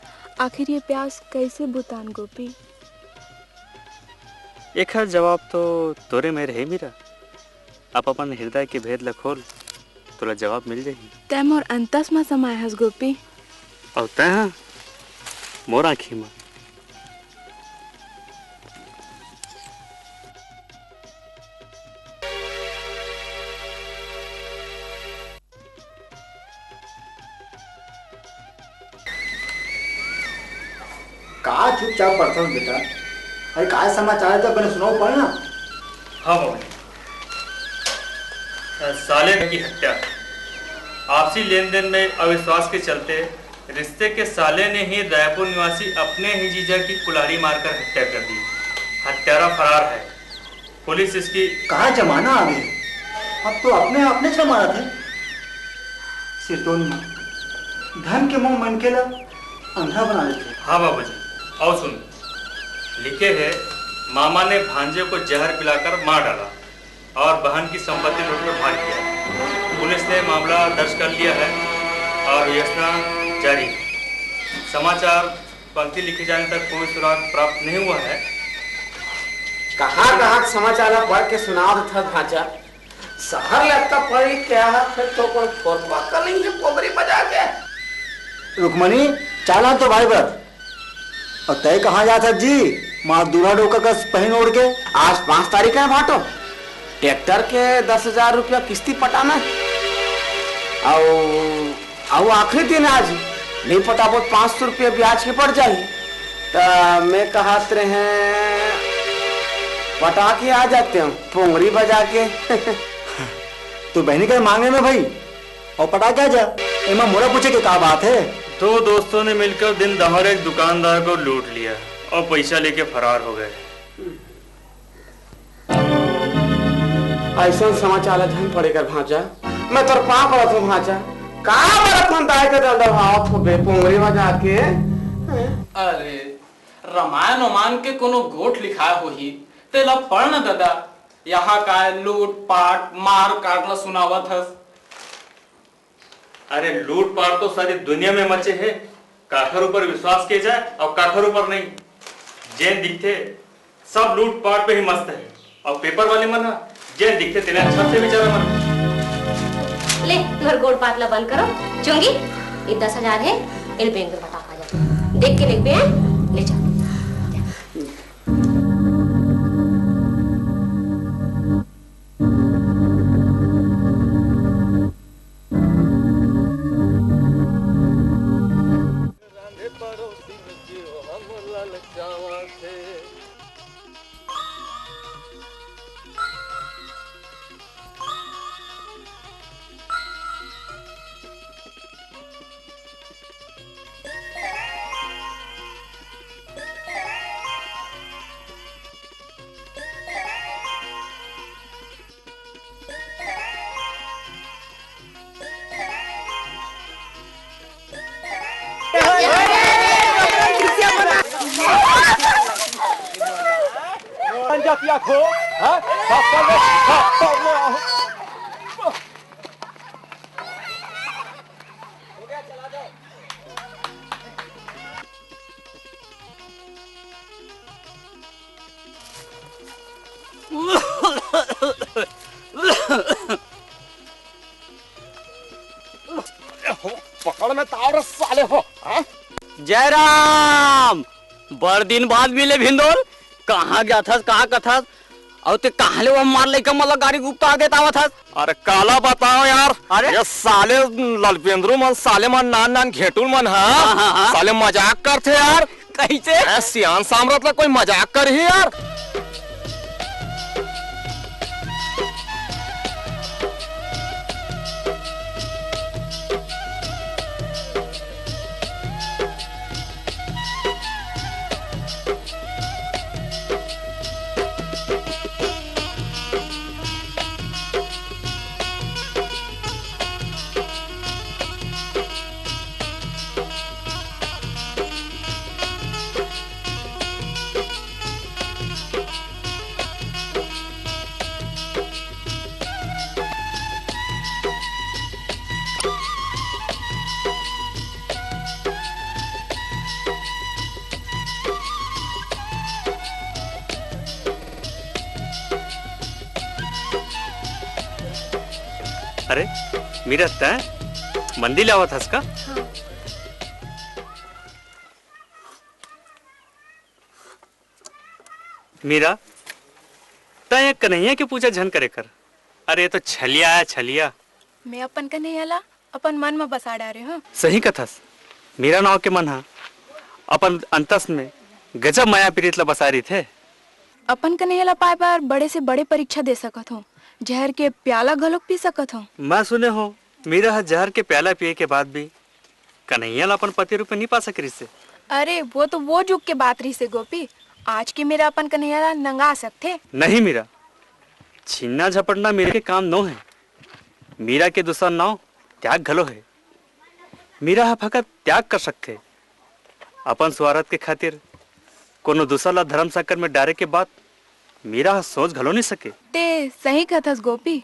आखिर ये प्यास कैसे बुतान गोपी? एक हर जवाब तो तोरे में रहे मेरा, आप अपन हृदय के भेद ल खोल, तोला जवाब मिल जाही। तै मोर अंतस में समाय हस गोपी, और तै मोर आँखी में। का चुपचाप पढ़ता हूँ बेटा, अरे काय समाचार है तो मैंने सुनाओ पढ़ना। हाँ बाबा, साले की हत्या, आपसी लेन देन में अविश्वास के चलते रिश्ते के साले ने ही रायपुर निवासी अपने ही जीजा की कुल्हाड़ी मारकर हत्या कर दी। हत्यारा फरार है, पुलिस इसकी। कहाँ जमाना आ गया, अब तो अपने जमाना थे। सिरतोन धन के मुंह मन के ला अंधा बना देते। हाँ बाबा जी, और सुन, लिखे है मामा ने भांजे को जहर पिलाकर मार डाला और बहन की संपत्ति लूटकर भाग गया। पुलिस ने मामला दर्ज कर लिया है और विवेचना जारी। समाचार पंक्ति लिखे जाने तक कोई सुराग प्राप्त नहीं हुआ है। कहाँ समाचार पढ़ के सुना था भांजा, शहर लगता पड़ी क्या है, फिर तो कोई फोरवा कर लेंगे पोगरी बजा के। रुकमणी चाला तो भाई बत, और तय कहाँ जाता जी? माँ दूल्हा डोका का पहन ओढ़ के। आज 5 तारीख है भाटो, ट्रैक्टर के 10,000 रुपया किस्ती पटाना और आखिरी दिन आज नहीं पटाबो 500 रुपया ब्याज के पड़ जाही। तो मैं कहते रहे पटा के आ जाते हैं पोंगरी बजा के। तो बहनी का मांगे में भाई और पटा क्या जा, एमा मोरा पूछे कि क्या बात है? दो दोस्तों ने मिलकर दिन दहाड़े एक दुकानदार को लूट लिया और पैसा लेके फरार हो गए। ऐसा समाचार धन पड़ेगा भांजा, मैं तो पा पड़ा था भांजा, कहाँ बड़ा फंदाए के डंडा भाव तो बेपोंगरी बजा के। अरे रामायण ओमान के कोनो गोठ लिखा हो ही तेला पढ़ न दादा, यहाँ का लूट पाट मार काटना सुनावत हस। अरे लूट पाट तो सारी दुनिया में मचे है, काखर ऊपर विश्वास किया जाए और काखर ऊपर नहीं। जैन दिखते सब लूट पाट पे ही मस्त है, और पेपर वाले मन जैन दिखते तेरे अच्छा से बेचारा मन। ले तुम्हारे गोड़ पातला बंद करो, चुंगी ये 10,000 है, इन बैंक में बता आ जा, देख के लिख पे ले जा। जाती आखो हाँ थप्पड़ ले पकड़ में ताव साले हो जयराम बड़ दिन बाद मिले भिंडोल कहाँ गया था कहाँ का था और ते कहाँ ले वो मार लेकर मतलब गाड़ी गुप्ता देता हुआ था। अरे काला बताओ यार अरे ये साले ललपेंद्रू मन साले मन नान नान घेटुल मन हाँ साले मजाक करते यार कैसे सियान सामरत ला कोई मजाक कर ही यार। अरे मीरा तय मंदिर आवा था इसका मीरा तय कन्हैया की पूजा झन करे कर। अरे ये तो छलिया है छलिया। मैं अपन कन्हैया अपन मन में बसा डारे हूँ। सही कथस मीरा नाव के मन हा अपन अंतस में गजब माया प्रीत ला बसा रही थे। अपन कन्हैया पाए पर बड़े से बड़े परीक्षा दे सकत हूँ जहर के प्याला घलोक पी सकत हूँ। मैं सुने हो मीरा जहर के प्याला पिए के बाद भी कन्हैया अपन पति रूप में नहीं पा सके से। अरे वो तो वो जुग के बात रही से गोपी आज के मेरा अपन कन्हैया नंगा सकते नहीं। मीरा छीनना झपटना मेरे के काम नो है। मीरा के दूसरा नाव त्याग घलो है। मीरा फकत त्याग कर सकते अपन स्वार्थ के खातिर कोनो दूसरा ला धर्म साकर में डारे के बाद मीरा सोच घलो नहीं सके। ते सही कथस गोपी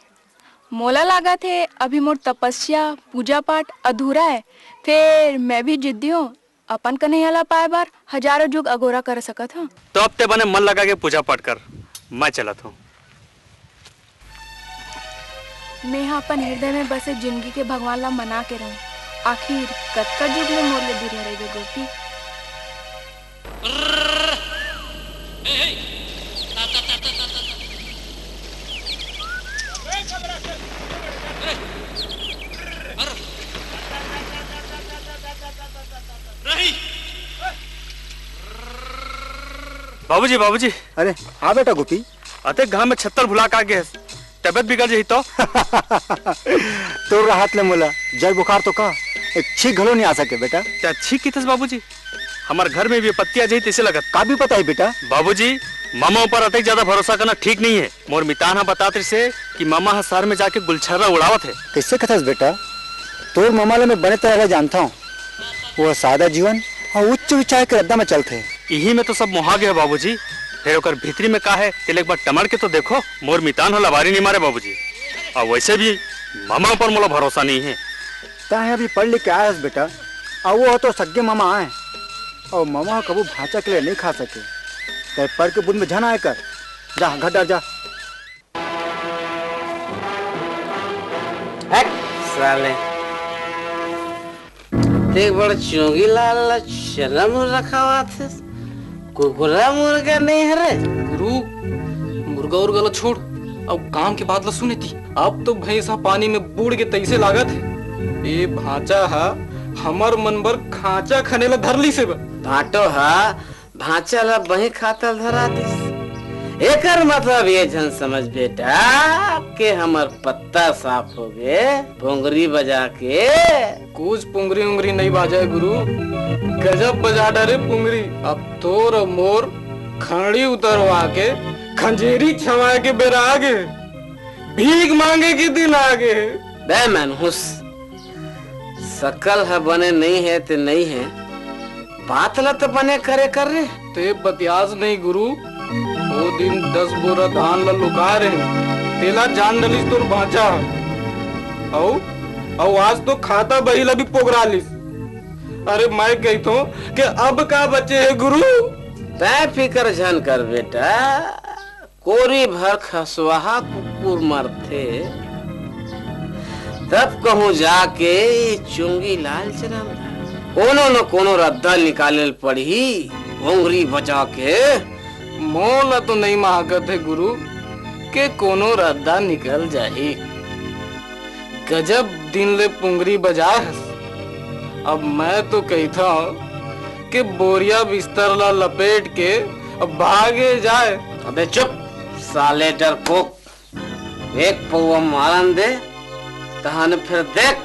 मोला लगा थे अभी मोर तपस्या पूजा पाठ अधूरा है फिर मैं भी जिद्दी हूँ अपन कन्हैया पाए बार हजारों जुग अगोरा कर सकत हूँ। तो अब ते बने मन लगा के पूजा पाठ कर मैं चलत हूँ। मैं यहाँ अपन हृदय में बसे जिंदगी के भगवान ला मना के रहूं आखिर कतका जुग में मोर ले दूर रहेगे गोपी। बाबूजी बाबूजी अरे हाँ बेटा गोपी अते गांव में छत्तर भुला का गए तबियत बिगड़ जाही तो तो राहत ले मोला जय बुखार तो का एक छींक घलो नहीं आ सके बेटा। क्या छींक कितस बाबूजी हमारे घर में भी पत्तियां जाही तैसे लगत का भी पता है बेटा। बाबूजी मामा ऊपर अतक ज्यादा भरोसा करना ठीक नहीं है। मोर मितान हा बताते से कि मामा हा शहर में जाके गुलछर्रा उड़ावत है। कैसे कथस बेटा तोर मामा ला मैं बने तरह जानता हूँ वो सादा जीवन और उच्च विचार के रद्दा में चलते हैं। यही में तो सब मोहा गया बाबूजी फिर ओकर भीतरी में का है तेल एक बार टमड़ के तो देखो मोर मितान हला बारी नहीं मारे बाबूजी। और वैसे भी मामा पर मोला भरोसा नहीं है। ताहे अभी पढ़ लिख के आया बेटा और वो तो सगे मामा आए और मामा कबू भाचा के लिए नहीं खा सके ते पढ़ के बुन में झन आए कर जा घर डर जा। साले देख बड़ा चोंगी लाल शर्म रखा हुआ थे कुकुरा मुर्गा नहीं है रे गुरु मुर्गा उर्गा ला छोड़ अब काम के बाद ला सुने थी अब तो भैंसा पानी में बूढ़ के तैसे लागत है। ये भांचा हा हमर मनबर खांचा खने ला धरली से भाटो हा भांचा ला बही खाता धरा दिस एकर मतलब ये जन समझ बेटा के हमर पत्ता साफ हो गए पुंगरी बजा के कुछ पुंगरी उंगरी नहीं बाजाए गुरु गजब बजा डरे पुंगरी। अब तोर मोर खड़ी उतरवा के खंजेरी छवा के बेरा आगे भीख मांगे के दिन आगे बे मनहुस सकल है बने नहीं है ते नहीं है बात ला तो बने करे कर रहे ते बतियाज नहीं गुरु वो दिन 10 बोरा धान ला लुका रहे तेला जान डलिस तोर भांजा औ आज तो खाता बही ला भी पोगरा लिस। अरे मैं कहता हूँ कि अब का बचे है गुरु। तय फिकर झन कर बेटा, कोरी भर खसवाहा कुकुर मरते तब कहूँ जाके चुंगी लाल चराम कोनो न कोनो रद्दा निकाले पड़ी उंगली बचा के। मोला तो नहीं महाकत है गुरु के कोनो रद्दा निकल जाही। गजब दिन ले पुंगरी बजा। अब मैं तो कहता हूँ कि बोरिया बिस्तर ला लपेट के अब भागे जाए। अबे चुप साले डरपोक, एक पौवा मारन दे तहन फिर देख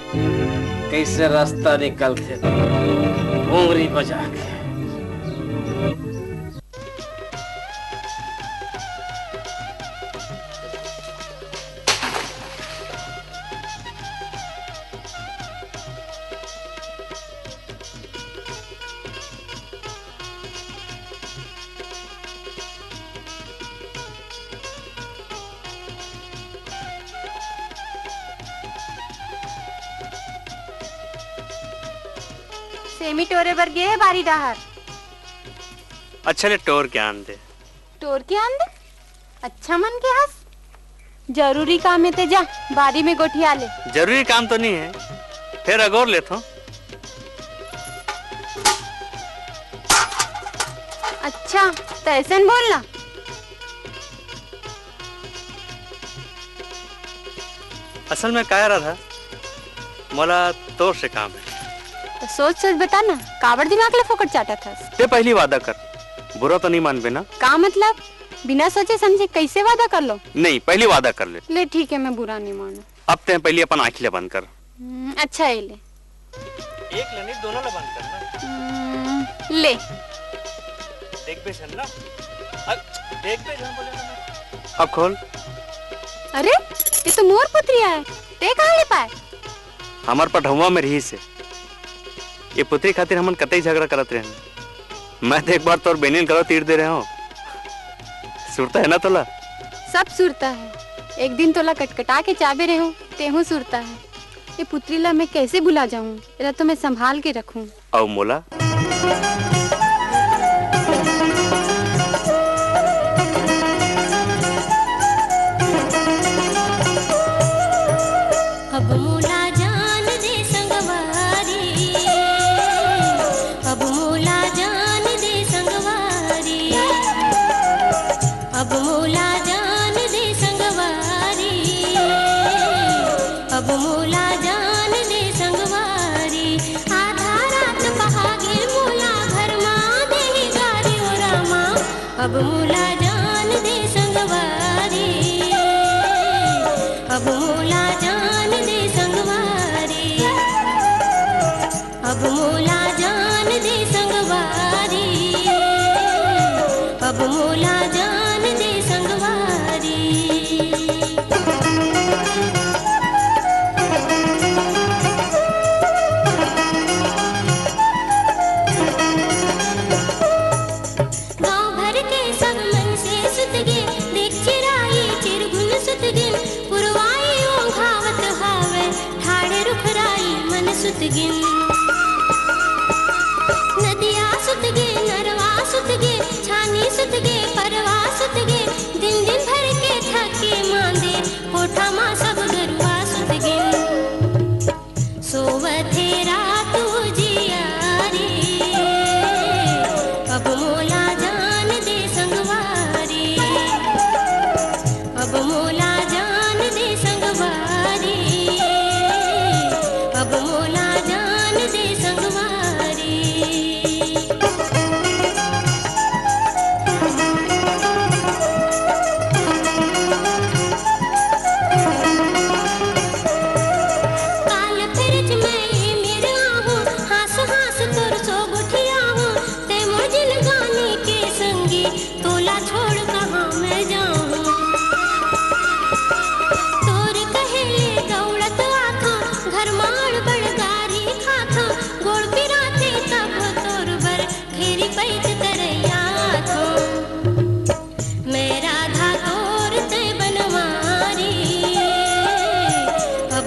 कैसे रास्ता निकलते उंगली बजा के। सेमी टोरे बर गे है बारी डाहर। अच्छा ले टोर के आन दे। टोर के आन दे? अच्छा मन के हंस। जरूरी काम है ते जा बारी में गोठिया ले। जरूरी काम तो नहीं है, फिर अगोर लेता हूँ। अच्छा तो ऐसे बोलना। असल में क्या रहा था, मोला तोर से काम है। तो सोच सोच बता ना, कावड़ दिमाग ले फोकट चाटा था। ते पहली वादा कर, बुरा तो नहीं मानबे ना? का मतलब बिना सोचे समझे कैसे वादा कर लो? नहीं पहली वादा कर ले। ले ठीक है मैं बुरा नहीं मानू। अब ते पहले अपन आँखें बंद कर। अच्छा है ले। एक ले नहीं दोनों ले बंद करना। ले। देख पे चल ना। देख पे जहाँ बोले ना। अब खोल। अरे ये तो मोर पुत्रिया है, ते कहाँ ले पाए? हमार पढ़वा में रही से ये पुत्री खातिर हमन कतई झगड़ा करत रहे। मैं तो एक बार तोर बेनिन करो तीर दे रहे हूँ। सुरता है ना तोला? सब सुरता है। एक दिन तोला कटकटा के चाबे रहे हूँ तेहू सुरता है। ये पुत्री ला मैं कैसे भुला जाऊँ? इरा तो मैं संभाल के रखूँ। औ मोला अब मोला जान दे संगवारी, अब मोला जान दे संगवारी, अब मोला जान दे संगवारी, अब मोला जान दे संगवारी। आधा रात बहागिर मोला घर माँ दे गारी ओ रामा, अब मोला जान दे संगवारी, अब मोला जान दे संगवारी, अब मोला जान दे संगवारी, अब मोला जान दे संगवारी। गाँव भर के सब मन से सुत गे, देख चिराई चिरगुन सुत गिन, पुरवाई ओंघावत हावे ठाड़े रुखराई मन सुत गिन। नदिया सुत गे नरवा सुत गे छानी सुत गे परवा सुत गे, दिन दिन भर के थके मांदे कोठा माँ सब गरुआ सुत गिन। सोवथे रात उजियारी, अब मोला जान दे संगवारी, अब मोला जान दे संगवारी, अब मोला जान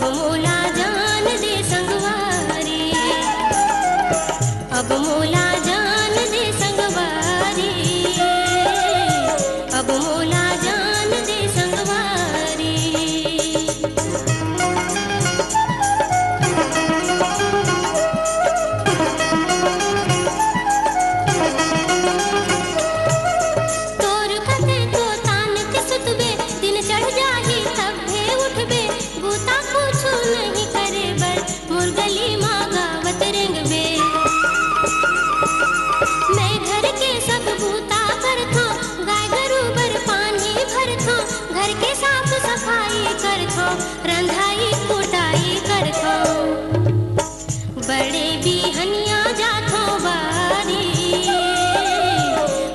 अब मोला जान दे संगवारी, अब मोला जान दे संगवारी, अब मोला जान दे संगवारी। तोर कते तो तान के सुतबे, दिन चढ़ जाही तब भे उठबे, बूता कुछु नहीं करे बर, मोर गली माँ गावत रेंगबे। मैं घर के सब बूता करथो, गाय गरू बर पानी भरथो, घर के साफ सफाई करथो, रंधाई कुटाई करथो, बड़े बिहनिया जाथो बारी।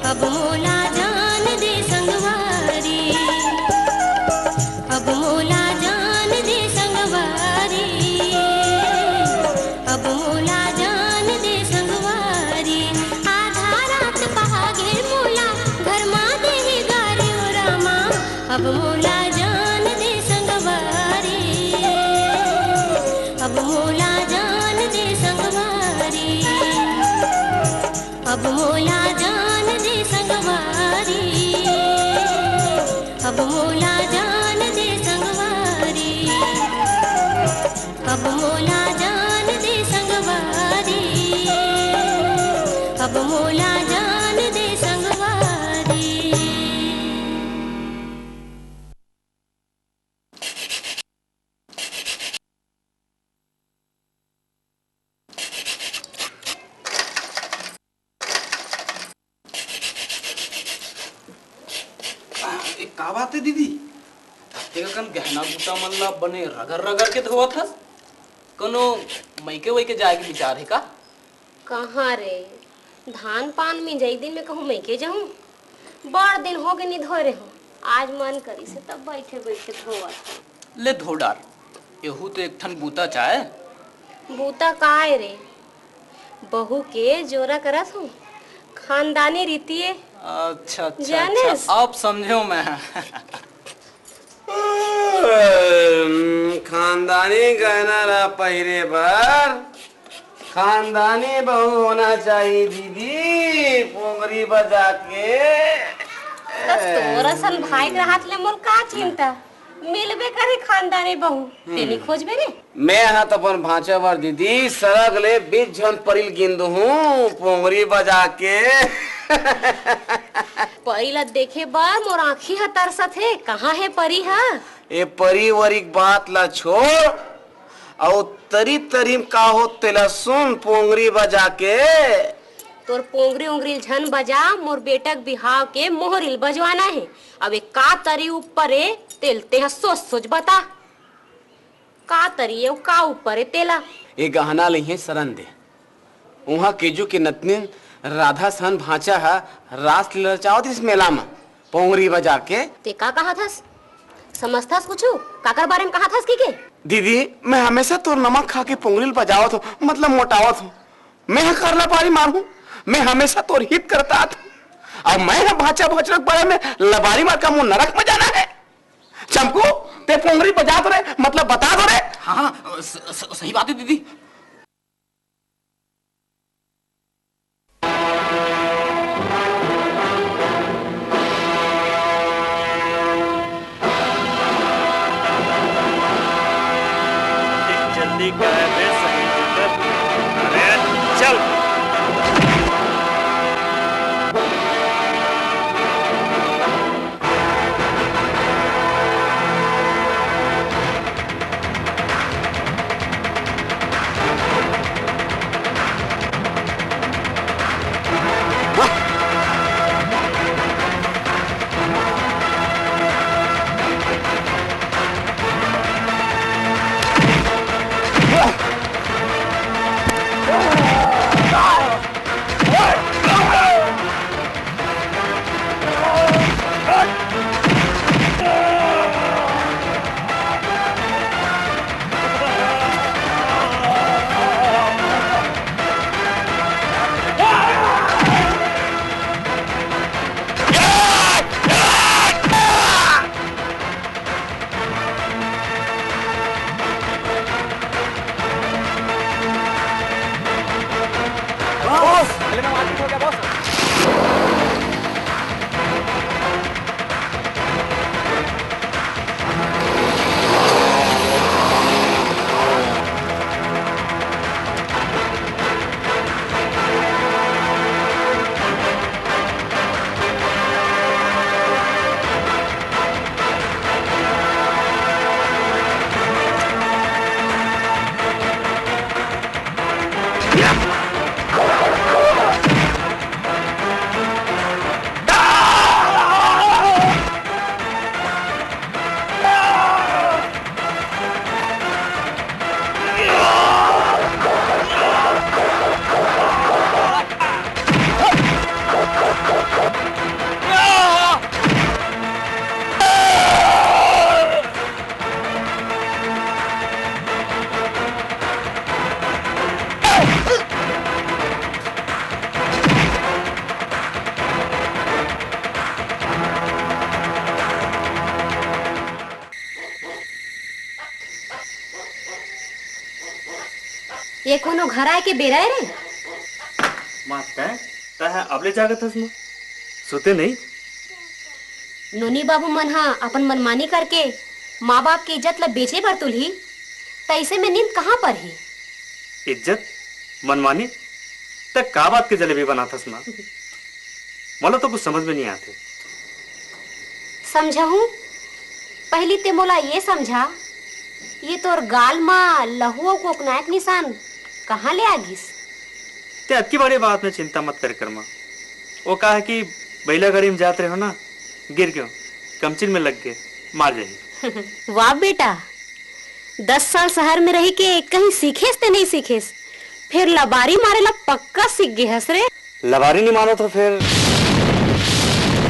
अब मोला जान दे संगवारी, अब मोला जान दे संगवारी, अब मोला जान दे संगवारी। आधा रात पहागे मोला घर माँ देही गारी ओ रामा, अब मोला जान दे संगवारी, अब मोला जान दे संगवारी, अब मोला जान दे संगवारी, अब मोला जान दे संगवारी, अब मोला जान दे संगवारी, अब मोला जान दे संगवारी। का बात है दीदी? तेरा कन गहना बूटा मल्ला बने रगड़ रगड़ के धोवत हस, कनो मैके वैके जाए के विचार है का? कहाँ रे, धान पान में जई दिन में कहूँ मैं के जाऊँ, बड़ दिन हो गए नहीं धो रहे हो, आज मन करी से तब बैठे बैठे धोवा। ले धो डार, यहू तो एक ठन बूता चाहे। बूता काहे रे, बहू के जोरा करत हूँ, खानदानी रीति है। अच्छा अच्छा जानिस? अच्छा, अब समझो मैं। खानदानी गहना रा पहिरे बर खानदानी बहू होना चाहिए दीदी, पोंगरी बजा के। तोरा सन भाई के हाथ ले मोल का चिंता, मिलबे करे खानदानी बहू, तेनी खोजबे रे। मैं हाथ अपन भांचा बर दीदी सरग ले 20 झन परिल गिंद हूँ पोंगरी बजा के। परी ला देखे बार मोर आँखी ह तरसत है, कहाँ है परी हा? ए परी वरी बात ला छोड़, और तरी तरीम का हो तेला सुन पोंगरी बजा के। तोर पोंगरी उंगरी झन बजा, मोर बेटक बिहाव के मोहरिल बजवाना है। अब एक का तरी ऊपर है तेलते है, सोच सोच बता का तरी है का ऊपर है तेला। ये गहना लही सरन दे, वहाँ केजू के नतनी राधा सन भांचा है, रास लचावत इस मेला में पोंगरी बजा के। ते का कहा थस, समझथस कुछ काकर बारे में कहा थस की के? दीदी मैं हमेशा तो नमक खा के पोंगरी बजावत हूँ, मतलब मोटावत हूँ। मैं करला पारी मारू, मैं हमेशा तो हित करता था। अब मैं भांचा भचरक बारे में लबारी मार का मुंह नरक में जाना है। चमकू ते पोंगरी बजा दो रे, मतलब बता दो रे। हाँ सही बात है दीदी। जल्दी कर बे सही जिगर। अरे चल। ये कोनो घर आए के बेरा रे? मां तय अबले जागत हस मां सोते नहीं? नोनी बाबू मन हा अपन मनमानी करके माँ बाप की इज्जत ला बेचे बर तुलही, तैसे में नींद कहाँ पर ही? इज्जत मनमानी तक का बात के जलेबी बनाथस मां? मोला तो कुछ समझ में नहीं आते। समझाऊं? पहली ते मोला ये समझा, ये तोर गाल माँ लहुआ को नायक निशान कहाँ ले आगिस? ते अबकी बड़ी बात में चिंता मत कर मां। वो कहा कि बैला गाड़ी में जाते रहो ना, गिर क्यों कमचिन में लग गए, मार जाएगी। वाह बेटा, 10 साल शहर में रही के कहीं सीखेस ते नहीं सीखेस, फिर लबारी मारे ला पक्का सीख गए हस रे। लबारी नहीं मानो तो फिर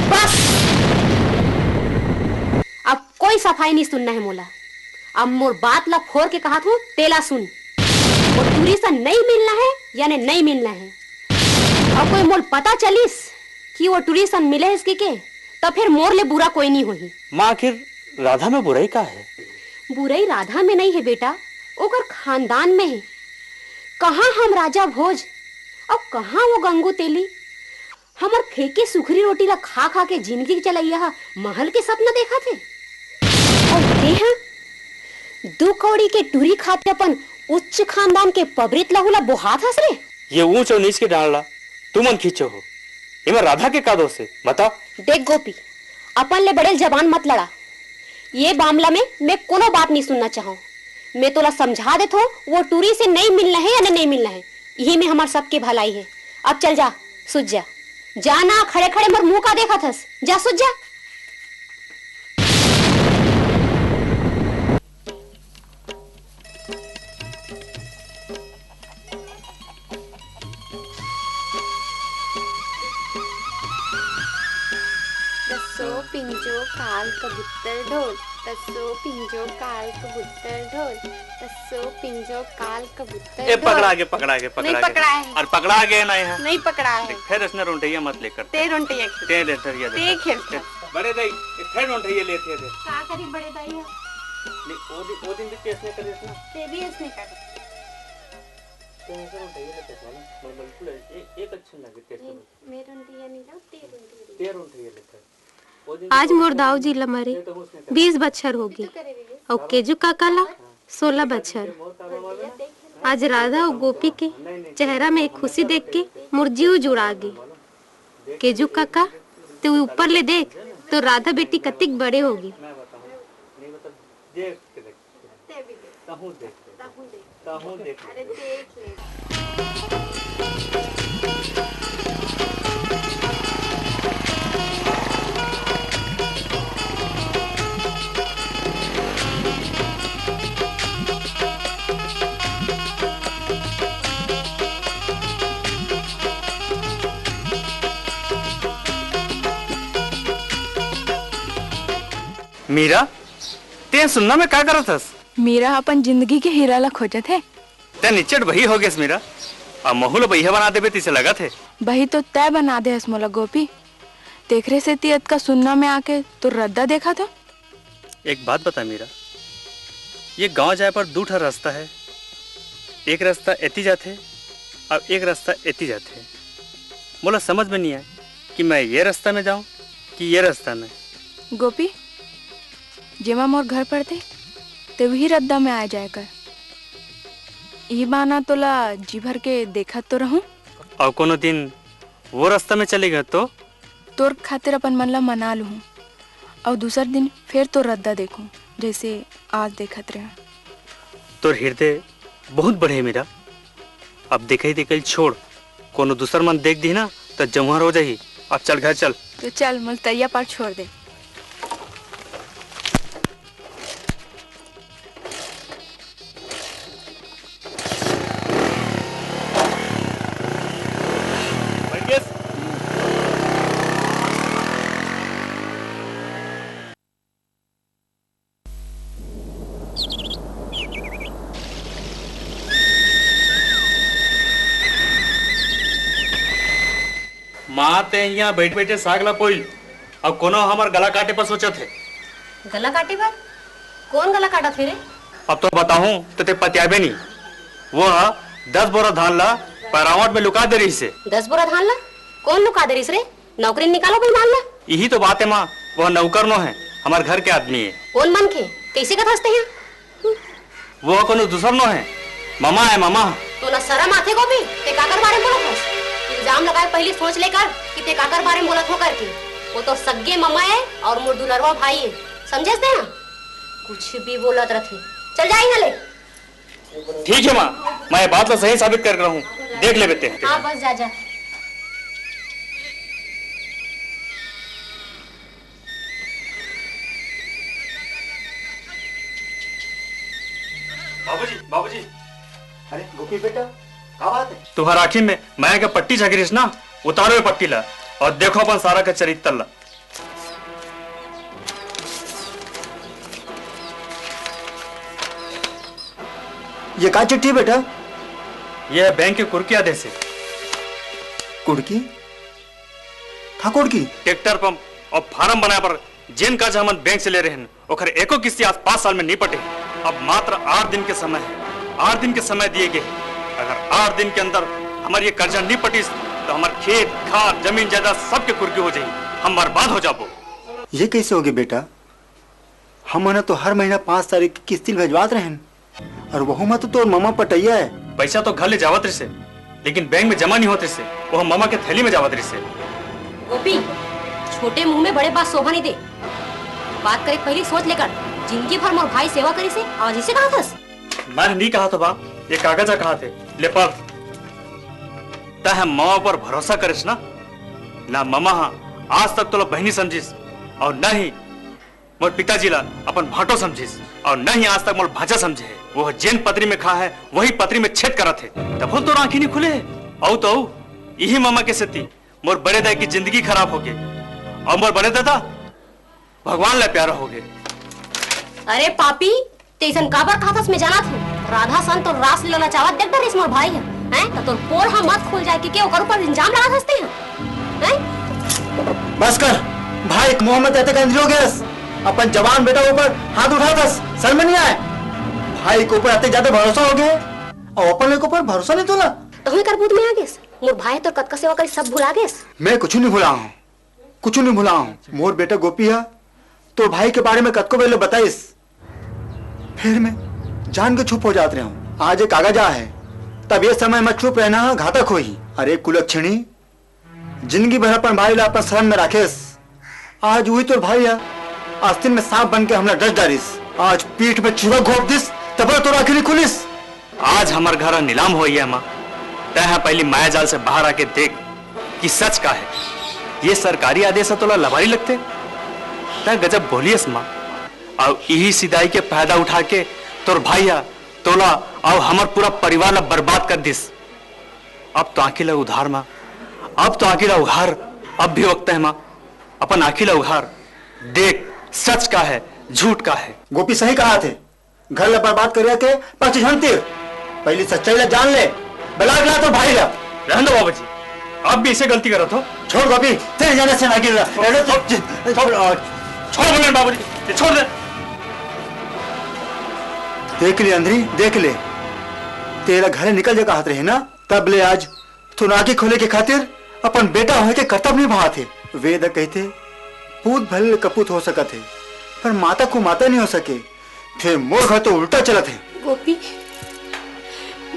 बस अब कोई सफाई नहीं सुनना है मोला। अब मोर बात ला फोर के कहा थू तेला सुन, और दूरी से नहीं मिलना है यानी नहीं मिलना है। और कोई मोल पता चलिस कि वो टूरिस्ट मिले इसके के, तो फिर मोर ले बुरा कोई नहीं होही। माँ आखिर राधा में बुराई का है? बुराई राधा में नहीं है बेटा, ओकर खानदान में है। कहाँ हम राजा भोज और कहाँ वो गंगू तेली हमर फेंके सुखरी रोटी ला खा खा के जिंदगी चलैया महल के सपना देखा थे। और देहा 2 कौड़ी के टूरी खाते अपन उच्च खानदान के पबरित लहुला बोहात हस रे। ये ऊंच और नीच के डालला तू मन खींचो हो, इमे राधा के का दोष है बता? देख गोपी, अपन ले बड़े जबान मत लड़ा। ये मामला में मैं कोनो बात नहीं सुनना चाहूँ। मैं तोला समझा देत हो, वो टूरी से नहीं मिलना है या नहीं मिलना है, यही में हमार सबके भलाई है। अब चल जा, सुझ जा, जाना खड़े खड़े मर मुंह का देखा थस, जा सुझ जा। तस्सो पिंजो काल कबूतर ढोल, तस्सो पिंजो काल कबूतर ढोल, तस्सो पिंजो काल कबूतर ढोल। ए पकड़ा के नहीं पकड़ा है। और पकड़ा के नहीं है, नहीं पकड़ा है। फिर इसने रोंटिया मत लेकर ते रोंटिया ते ले थरिया दे ते खेल बड़े दाई फिर रोंटिया लेते दे। का करी बड़े दाई है? नहीं ओ दिन भी केस ने करे ना, ते भी इसने कर। तो ऐसे रोंटिया लेते वाला बिल्कुल एक अच्छा लगे केस में। मेरे रोंटिया नहीं जाओ, ते रोंटिया लेते। आज मोर दाऊ जी ला मरे 20 बच्छर होगी और केजू काका ला 16 बच्छर। आज राधा और गोपी के चेहरा में खुशी देख के मोर जीव जुड़ा गई। केजू काका तू ऊपर ले देख तो राधा बेटी कतिक बड़े होगी। मीरा ते सुनना में क्या करत हस? मीरा अपन जिंदगी के हीरा ला खोजत है। ते निचट वही हो गए मीरा, अब महूल बहिया बना देबे तिसे लगा थे। वही तो तय बना दे हसमोला गोपी। देखरे से तियत का सुनना में आके तो रद्दा देखा था। एक बात बता मीरा, ये गांव जाए पर 2 ठा रास्ता है, एक रास्ता एती जाते और एक रास्ता एती जाते। बोला समझ में नहीं आया कि मैं ये रास्ता में जाऊं कि ये रास्ता में। गोपी जेमा मोर घर पर थे ते वही रद्दा में आ जाए कर। ये बाना तोला जी भर के देखा तो रहूं। और कोनो दिन वो रास्ता में चलेगा तो तोर खातिर अपन मन ला मना लूं और दूसर दिन फिर तो रद्दा देखूं जैसे आज देखत रहे। तोर हृदय बहुत बड़े है मेरा। अब देखई छोड़, कोनो दूसर मन देख दी ना तो जमुहर हो जाही। अब चल घर चल। तो चल मलतैया पर छोड़ दे। माँ ते यहाँ बैठ बैठे साग ला पोइल और कोनो हमार गला काटे पर सोचत है। गला काटे पर? कौन गला काटा थे रे? अब तो बताऊं तो ते पतियाबे नहीं। वो 10 बोरा धान ला पैरावट में लुका दे रही से। 10 बोरा धान ला कौन लुका दे रही रे? नौकरी निकालो भाई मान ला। यही तो बात है माँ, वह नौकर नो है, हमारे घर के आदमी है। कौन मन के कैसे का हंसते हैं? वो कोनो दूसर नो है, मामा है मामा। तो ना शर्म आते गोपी, ते काकर बारे में बोलत हस? इल्जाम लगाए पहले सोच लेकर कि ते काकर बारे में बोलत हो करके। वो तो सग्गे मामा है और मोर दुलरवा भाई है, समझे ना? कुछ भी बोलत रहते। चल जाई ना ले। ठीक है माँ, मैं बात तो सही साबित कर रहा हूँ, देख ले बेटे। हाँ बस जा जा। बाबूजी, बाबूजी। अरे गोपी बेटा, क्या बात है? तुम्हारा आखिर में मैं का पट्टी झगड़ीस ना, उतारो पट्टी ला और देखो अपन सारा का चरित्र ला। ये क्या चिट्ठी बेटा? ये है बैंक के कुर्की आदेश से। कुर्की? था कुर्की? ट्रैक्टर पंप और फार्म बनाए पर जिन का हम बैंक से ले रहे हैं, ओखर एको किस्ती आज 5 साल में नहीं पटे। अब मात्र 8 दिन के समय है, 8 दिन के समय दिए गए। अगर 8 दिन के अंदर हमारी ये कर्जा नहीं पटीस तो हमारे खेत खाद जमीन जायदाद सबके कुर्की हो जाए, हम बर्बाद हो जाबो। ये कैसे होगे बेटा? हम तो हर महीना 5 तारीख की किस्ती भेजवात रहे और वह मत तो मामा पटैया है। पैसा तो घर ले जावत रही से, लेकिन बैंक में जमा नहीं होते से, वो हम मामा के थैली में जावत रही से। गोपी, छोटे मुंह में बड़े बात शोभा नहीं दे। बात करे पहले सोच लेकर, जिंदगी भर मोर भाई सेवा करी से आज इसे कहा थस? मैंने नहीं कहा था बा, ये कागजा कहा थे। ले पढ़। तह मामा पर भरोसा करिस ना मामा आज तक तो बहनी समझिस और न ही मोर पिताजी ला अपन भाटो समझिस और न ही आज तक मोर भाजा समझे। वो जैन पत्री में खा है वही पत्री में छेद करा थे, तब तो आंखें नहीं खुले। औ तो यही मामा के सती मोर बड़े दादा की जिंदगी खराब हो गई और मोर बड़े दादा भगवान ला प्यारा हो गए। अरे पापी, तेसन काबर कहा था मैं जाना था। राधा संत और रास लीला चावत देख डर इस मोर भाई है, हैं? तो पोर हम मत खुल जाए कि के ओकर ऊपर इल्जाम लगा सकते हैं। बस कर भाई, मोहम्मद ऐसे कंजरी हो गया। अपन जवान बेटा ऊपर हाथ उठा दस, शर्म नहीं आए। भाई के ऊपर आते ज्यादा भरोसा हो गया और अपन के ऊपर भरोसा नहीं तोला। तो कर बूद में आ गेस, मोर भाई तो कतका सेवा करी सब भुला गेस। मैं कुछ नहीं भुला हूँ, कुछ नहीं भुला हूँ। मोर बेटा गोपी है तो भाई के बारे में कतको बेलो बताइस, फिर मैं जान के चुप हो जाते रहा हूँ। आज एक कागजा है, तब ये समय में चुप रहना घातक हो ही। अरे कुलक्षणी, जिंदगी भर अपन भाई ला अपन शरण में राखेस। आज वही तो भाई है, आस्तीन में सांप बन के हमला डस डारिस। आज पीठ में चूहा घोप दिस, तब तो राखी नहीं खुलिस। आज हमार घर नीलाम हो है माँ, तह पहली माया जाल से बाहर आके देख कि सच का है। ये सरकारी आदेश है तोला लबारी लगते, तह गजब बोलियस माँ। और यही सिदाई के फायदा उठा के तोर भाईया तोला और हमार पूरा परिवार ला बर्बाद कर दिस। अब तो आखिला उधार माँ, अब तो आखिला उघार। अब भी वक्त है माँ, अपन आखिला उघार देख, सच का है झूठ का है। गोपी सही कहा थे, घर ला बर्बाद कर के पक्ष झंतीर। पहली सच्चाई ला जान ले, बलाग ला तो भाई ला। रहने दो बाबा जी, आप भी इसे गलती करो तो। छोड़ गोपी, तेरे जाने से ना गिर रहा। छोड़ बोले बाबू जी, छोड़ दे। देख ले अंधरी, देख ले, तेरा घर निकल जाएगा हाथ रहे ना, तब ले आज तू नाकी खोले के खातिर अपन बेटा हो के कर्तव्य निभा थे। वेद कहते पूत भले कपूत हो सका थे, पर माता को माता नहीं हो सके। फिर मोर घर तो उल्टा चला थे। गोपी,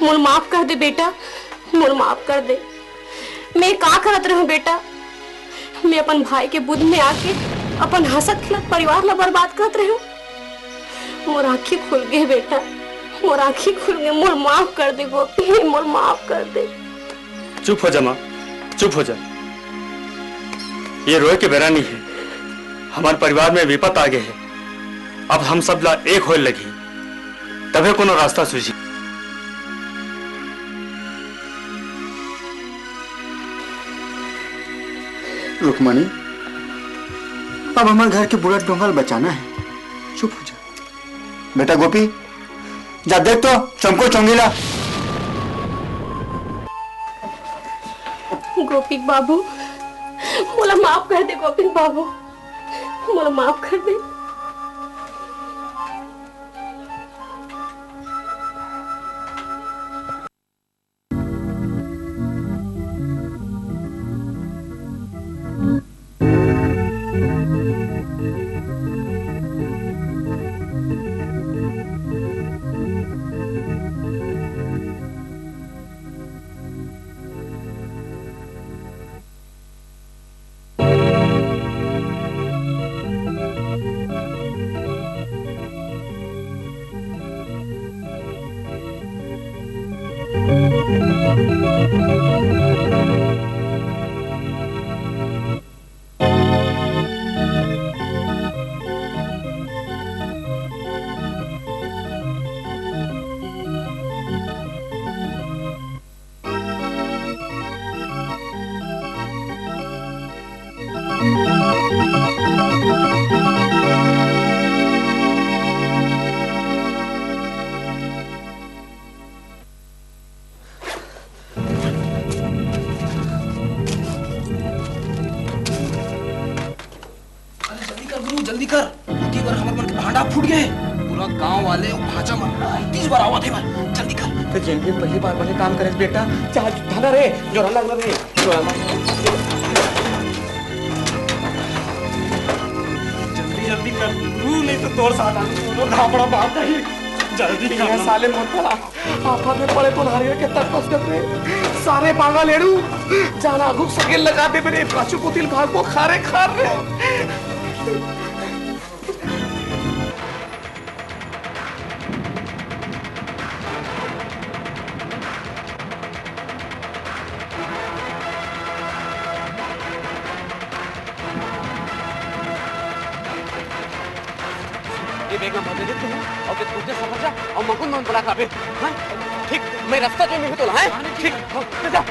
मोर माफ कर दे बेटा, मोर माफ कर दे। मैं का करत रहूं बेटा, मैं अपन भाई के बुद्ध में आके अपन हंसत खिलत परिवार ला बर्बाद करत रहूं। मोर आँखें खुल गए बेटा, मोर आँखें खुल गए। मोर माफ कर दे गोपी, मोर माफ कर दे। चुप हो जा माँ, चुप हो जा। ये रोए के बेरा नहीं है, हमारे परिवार में विपत आ गए है। अब हम सब ला एक होए लगी, तभी कोनो रास्ता सूझी। रुक्मणी, अब हमारे घर के बुरा डोंगल बचाना है। चुप हो जा बेटा। गोपी, जा देख तो चमको चौंगीला। गोपी बाबू, मोला माफ कर दे। गोपी बाबू, मोला माफ कर दे। जल्दी कर इतनी बार हमारे मन के भांडा फूट गए पूरा गांव वाले भाजा मर रहा है 30 बार आवत है भाई जल्दी कर तो जिनकी पहली बार बने काम करे बेटा चाह धना रे जोरा लग रे जल्दी जल्दी कर तू नहीं तो तोर साथ दोनों धापड़ा बात नहीं जल्दी कर साले मत पड़ा आफा में पड़े तो नारियल के तक कस कर सारे पांगा लेड़ू जाना घुस सके लगा दे मेरे पाछू पुतिल भाग को खारे खार रे बेगम बता देते हैं और कि तुझे समझ जा और मकुन मन बड़ा काबे हां ठीक मैं रास्ता जो में तो है ठीक जा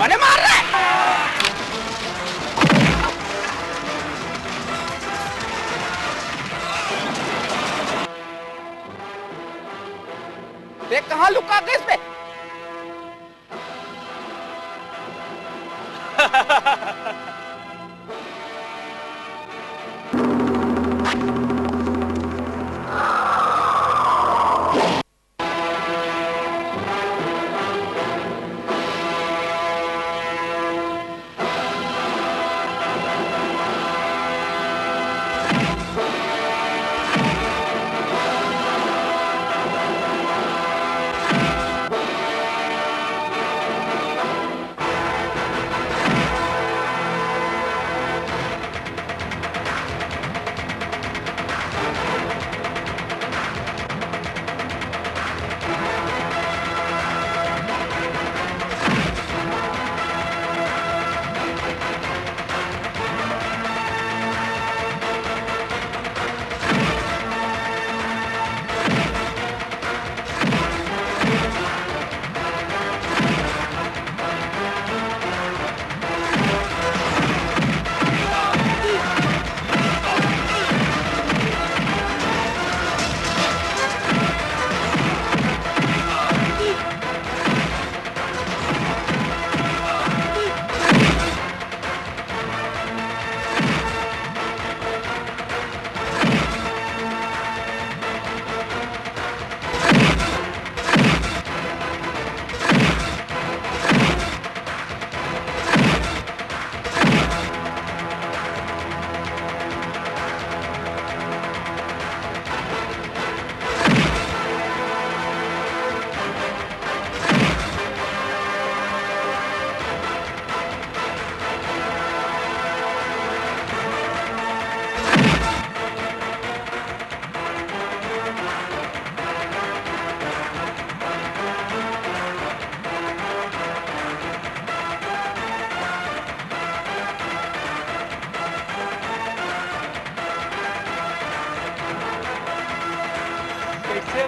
मने मार रहे देख कहां लुका गए इस पे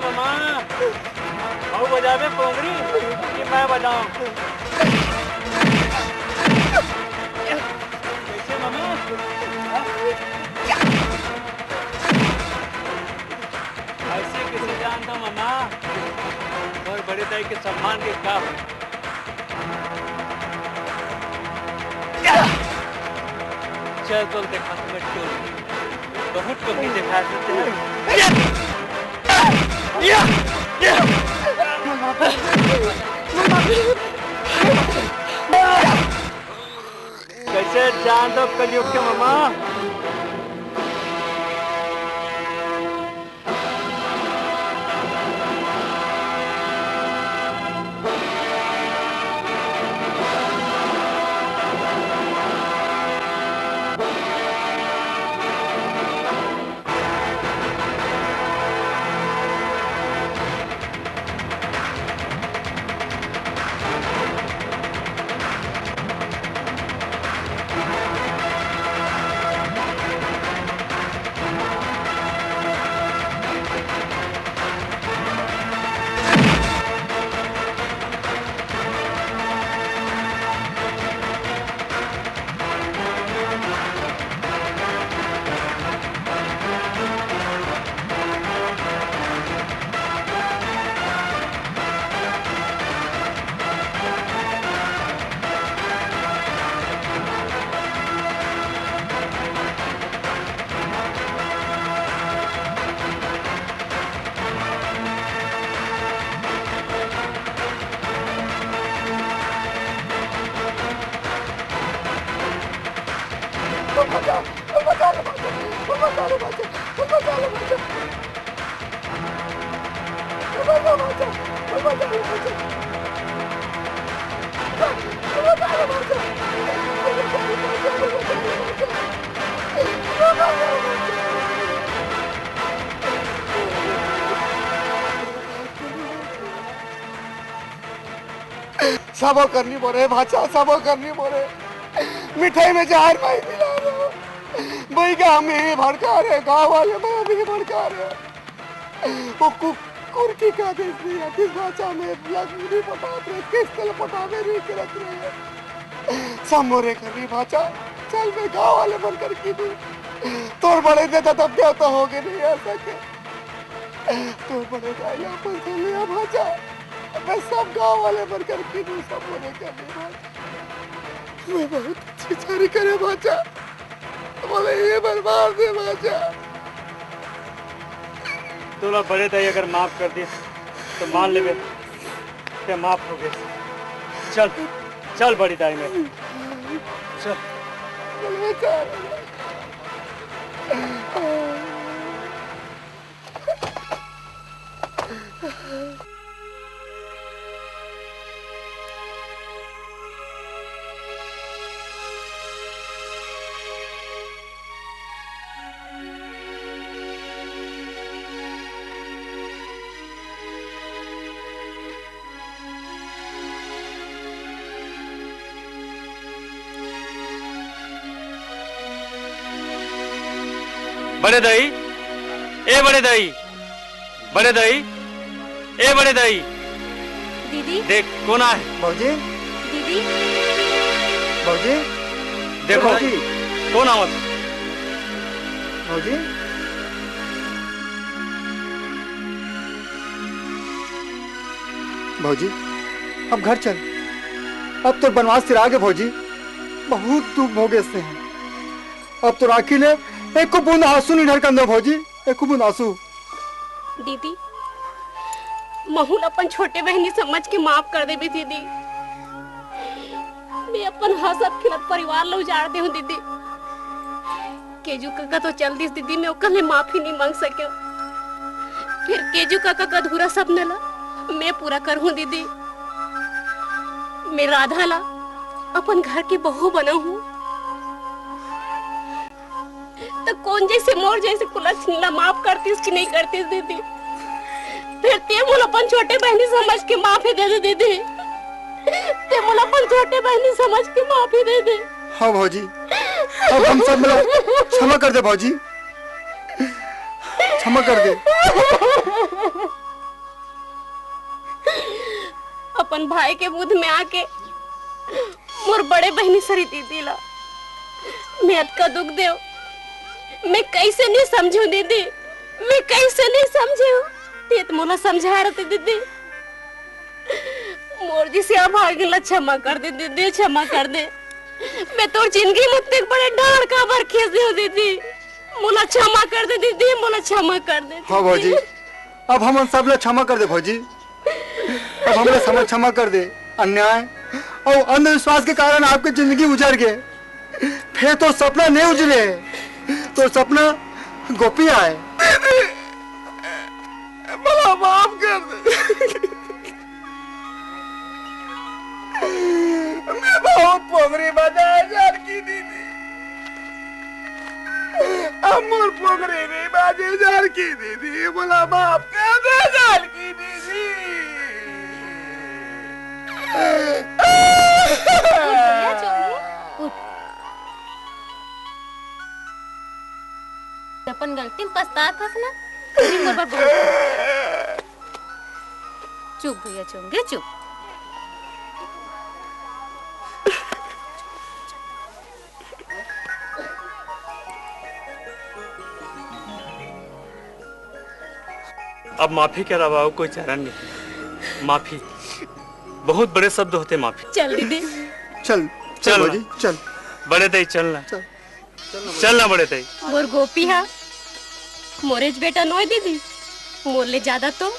मामा आओ बजावे पोंगरी कि मैं बजाऊं? कैसे मामा? ऐसे किसे जानता मामा और बड़े दाई के सम्मान के क्या हो? चल तो देखा तुम्हें क्यों बहुत कभी दिखा देते हैं। कैसे जान दो कलयुग के मामा? सबो करनी बोरे भाचा, सबो करनी बोरे मिठाई में जहर नहीं मिला रहे भाई का हमें भड़का रहे, गाँव वाले में हमें भड़का रहे। वो कुकुर की का देश नहीं है, किस भाचा में लगी पटाते रहे, किस तल पटावे नहीं के रख रहे सब मोरे करनी भाचा। चल मैं गाँव वाले बनकर की दूं, तोर बड़े देता तब क्या तो हो गए नहीं आ सके, तोर बड़े जाए अपन से लिया भाचा, मैं सब गाँव वाले बनकर की दूं, सब मोरे करनी भाचा। मैं बहुत अच्छी चारी करे भाचा, बोले ये बर्बाद है भाचा। तोला बड़े दाई अगर माफ कर दी तो मान ले ते माफ हो गए। चल चल बड़ी दाई में चल। बड़े दाई, ए बड़े दाई, बड़े दाई, ए बड़े दाई। दीदी देख कौन है? बाबूजी। दीदी बाबूजी देखो कौन आवत? बाबूजी बाबूजी अब घर चल, अब तो बनवास से आगे भौजी बहुत दुख भोगे से हैं, अब तो राखी ले एक को बूंद आंसू नहीं ढरकन दो भौजी, एक को बूंद आंसू। दीदी महूल अपन छोटे बहनी समझ के माफ कर दे दीदी, मैं अपन हंसत खिलत परिवार लो उजाड़ दे हूँ दीदी। केजू काका तो चल दिस दीदी, मैं ओकर ले माफी नहीं मांग सके, फिर केजू काका का अधूरा सपना ला मैं पूरा करूँ दीदी। मैं राधा ला अपन घर की बहू बना हूँ, तो कौन जैसे मोर जैसे कुलच्छनी माफ करतीस कि नहीं करतीस दीदी? फिर ते मुझे अपन छोटे बहनी समझ के माफी दे दे दीदी, ते मुझे अपन छोटे बहनी समझ के माफी दे दे। हाँ भौजी, अब हम सब मिला क्षमा कर दे भौजी, क्षमा कर दे। अपन भाई के बुध में आके मोर बड़े बहनी सरी दीदी ला मैं अटका दुख देव। मैं कैसे नहीं समझू दीदी, मैं कैसे नहीं समझू। ते तो मोला समझा रहे दीदी। मोर जी से भागी ला क्षमा कर दे दीदी, क्षमा कर दे। मैं तो जिंदगी में इतने बड़े ढाल का भर खींच दे दीदी। मोला क्षमा कर दे दीदी, मोला क्षमा कर दे। हाँ भौजी, अब हम सब लोग क्षमा कर दे भौजी। अब हमें समझ क्षमा कर दे। अन्याय और अंधविश्वास के कारण आपकी जिंदगी उजड़ गए। फिर तो सपना नहीं उजड़े, तो सपना गोपी आए। भला माफ कर दे। मैं बहुत पोगरी बजाए जान की दीदी। अमूल पोगरी नहीं बाजे जान की दीदी। भला माफ कर दे जान की दीदी। अपन गलती में पछतात हस ना। चुप भैया चुंगे चुप। अब माफी के अलावा कोई चारा नहीं। माफी बहुत बड़े शब्द होते। माफी चल दीदी, चल चल भौजी, चल बड़े दई चलना, चलना बड़े दई। मोर गोपी हा मोरेज बेटा नोय दीदी। मोर ले ज्यादा तो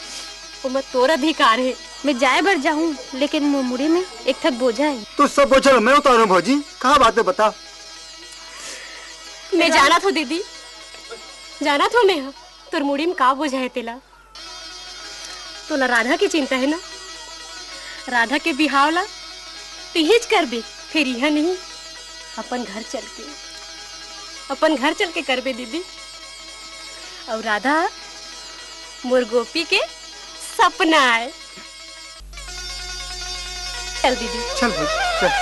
मैं तोर अधिकार है। मैं जाए भर जाऊं, लेकिन मोर मुड़ी में एक ठक बोझा है। तो सब बोझा मैं उतारूं भौजी। कहाँ बात है बता। मैं जाना था दीदी, जाना था मैं। तोर मुड़ी में का बोझा है तेला। तो ना राधा की चिंता है ना। राधा के बिहाव ला तिहिज कर बे, फिर यह नहीं अपन घर चल के, अपन घर चल के करबे दीदी। और राधा मोर गोपी के सपना है। चल दीदी, चल चल।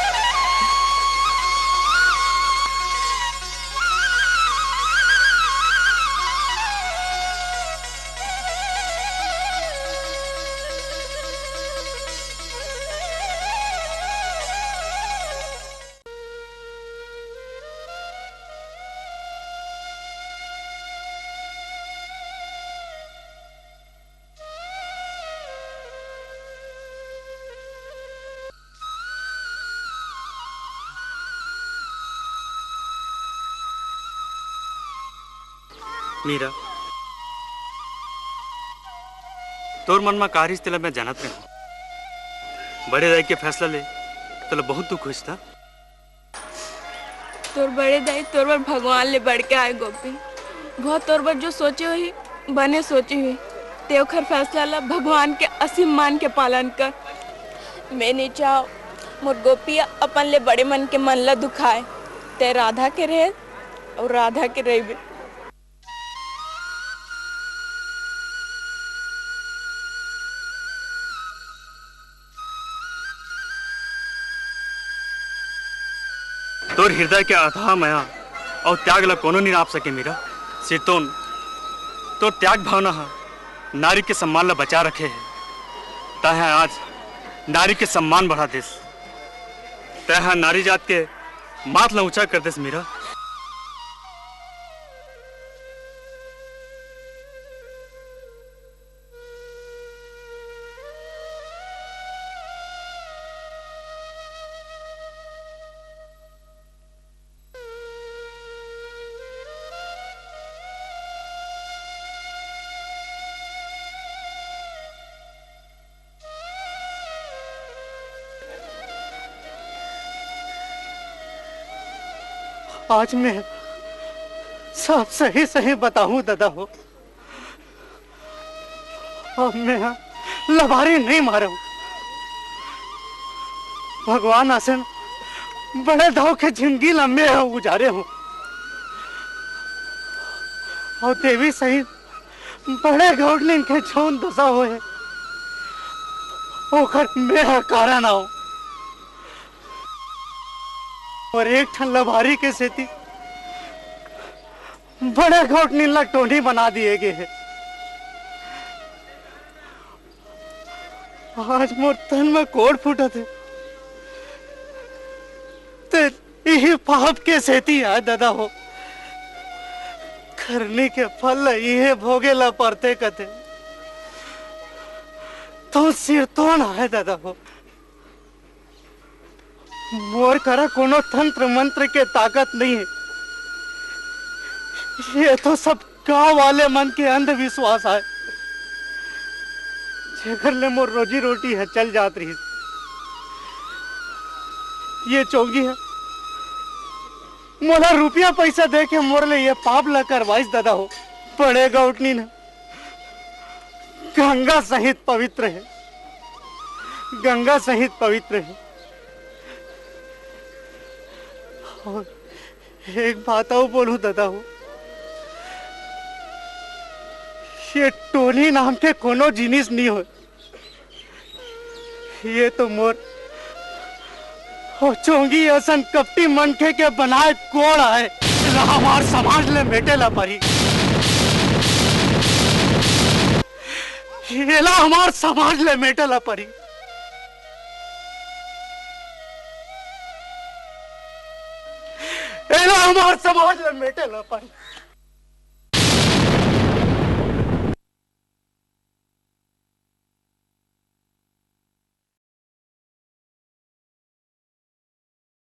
मीरा, तोर मन में कारी तेला मैं जानत रहा। बड़े दाई के फैसला ले तेला बहुत दुख हुई था। तोर बड़े दाई तोर पर भगवान ले बढ़ के आए गोपी। बहुत तोर पर जो सोचे हुई बने सोची हुई। ते खर फैसला ला भगवान के असीम मान के पालन कर। मैं नहीं चाहो मोर गोपी अपन ले बड़े मन के मन ला दुखाए। ते राधा के रहे और राधा के रहे। तोर हृदय के अथाह माया और त्याग ला कोनो नहीं नाप सके मीरा। सिरतोन तो त्याग भावना है नारी के सम्मान ला बचा रखे है। तह आज नारी के सम्मान बढ़ा देस। तह नारी जात के मात ला ऊंचा कर देस मीरा। आज मैं सब सही सही बताऊं दादा हो। अब मैं लबारी नहीं मारा हूं। भगवान आसन बड़े दाव के जिंदगी लंबे गुजारे हूं। और देवी सही बड़े गौडलिन के छोन दशा हुए ओकर मेरा कारण आओ। और एक ठन लबारी के सेती बड़े घोटनी ला टोनी बना दिए गए हैं। आज मोर तन में कोड़ फूटा थे ते यही पाप के सेती है दादा हो करने के फल ये भोगे ला पड़ते कते तो सिर तोड़ है दादा हो मोर करा कोनो तंत्र मंत्र के ताकत नहीं है ये तो सब गांव वाले मन के अंधविश्वास है जेकर ले मोर रोजी रोटी है चल जात रही ये चौंगी है मोला रुपया पैसा दे के मोर ले ये पाप ला करवाइस दादा हो पड़ेगा उठनी ना गंगा सहित पवित्र है गंगा सहित पवित्र है और एक बात और बोलूं दादा हो ये टोनी नाम के कोनो जिनिस नहीं हो ये तो मोर चोंगी असन कपटी मनखे के बनाए कोड़ है हमार समाज ले बेटे ला परी ये ला हमार समाज ले मेटे ला परी ये ला हमार समाज ले मेटे ला परी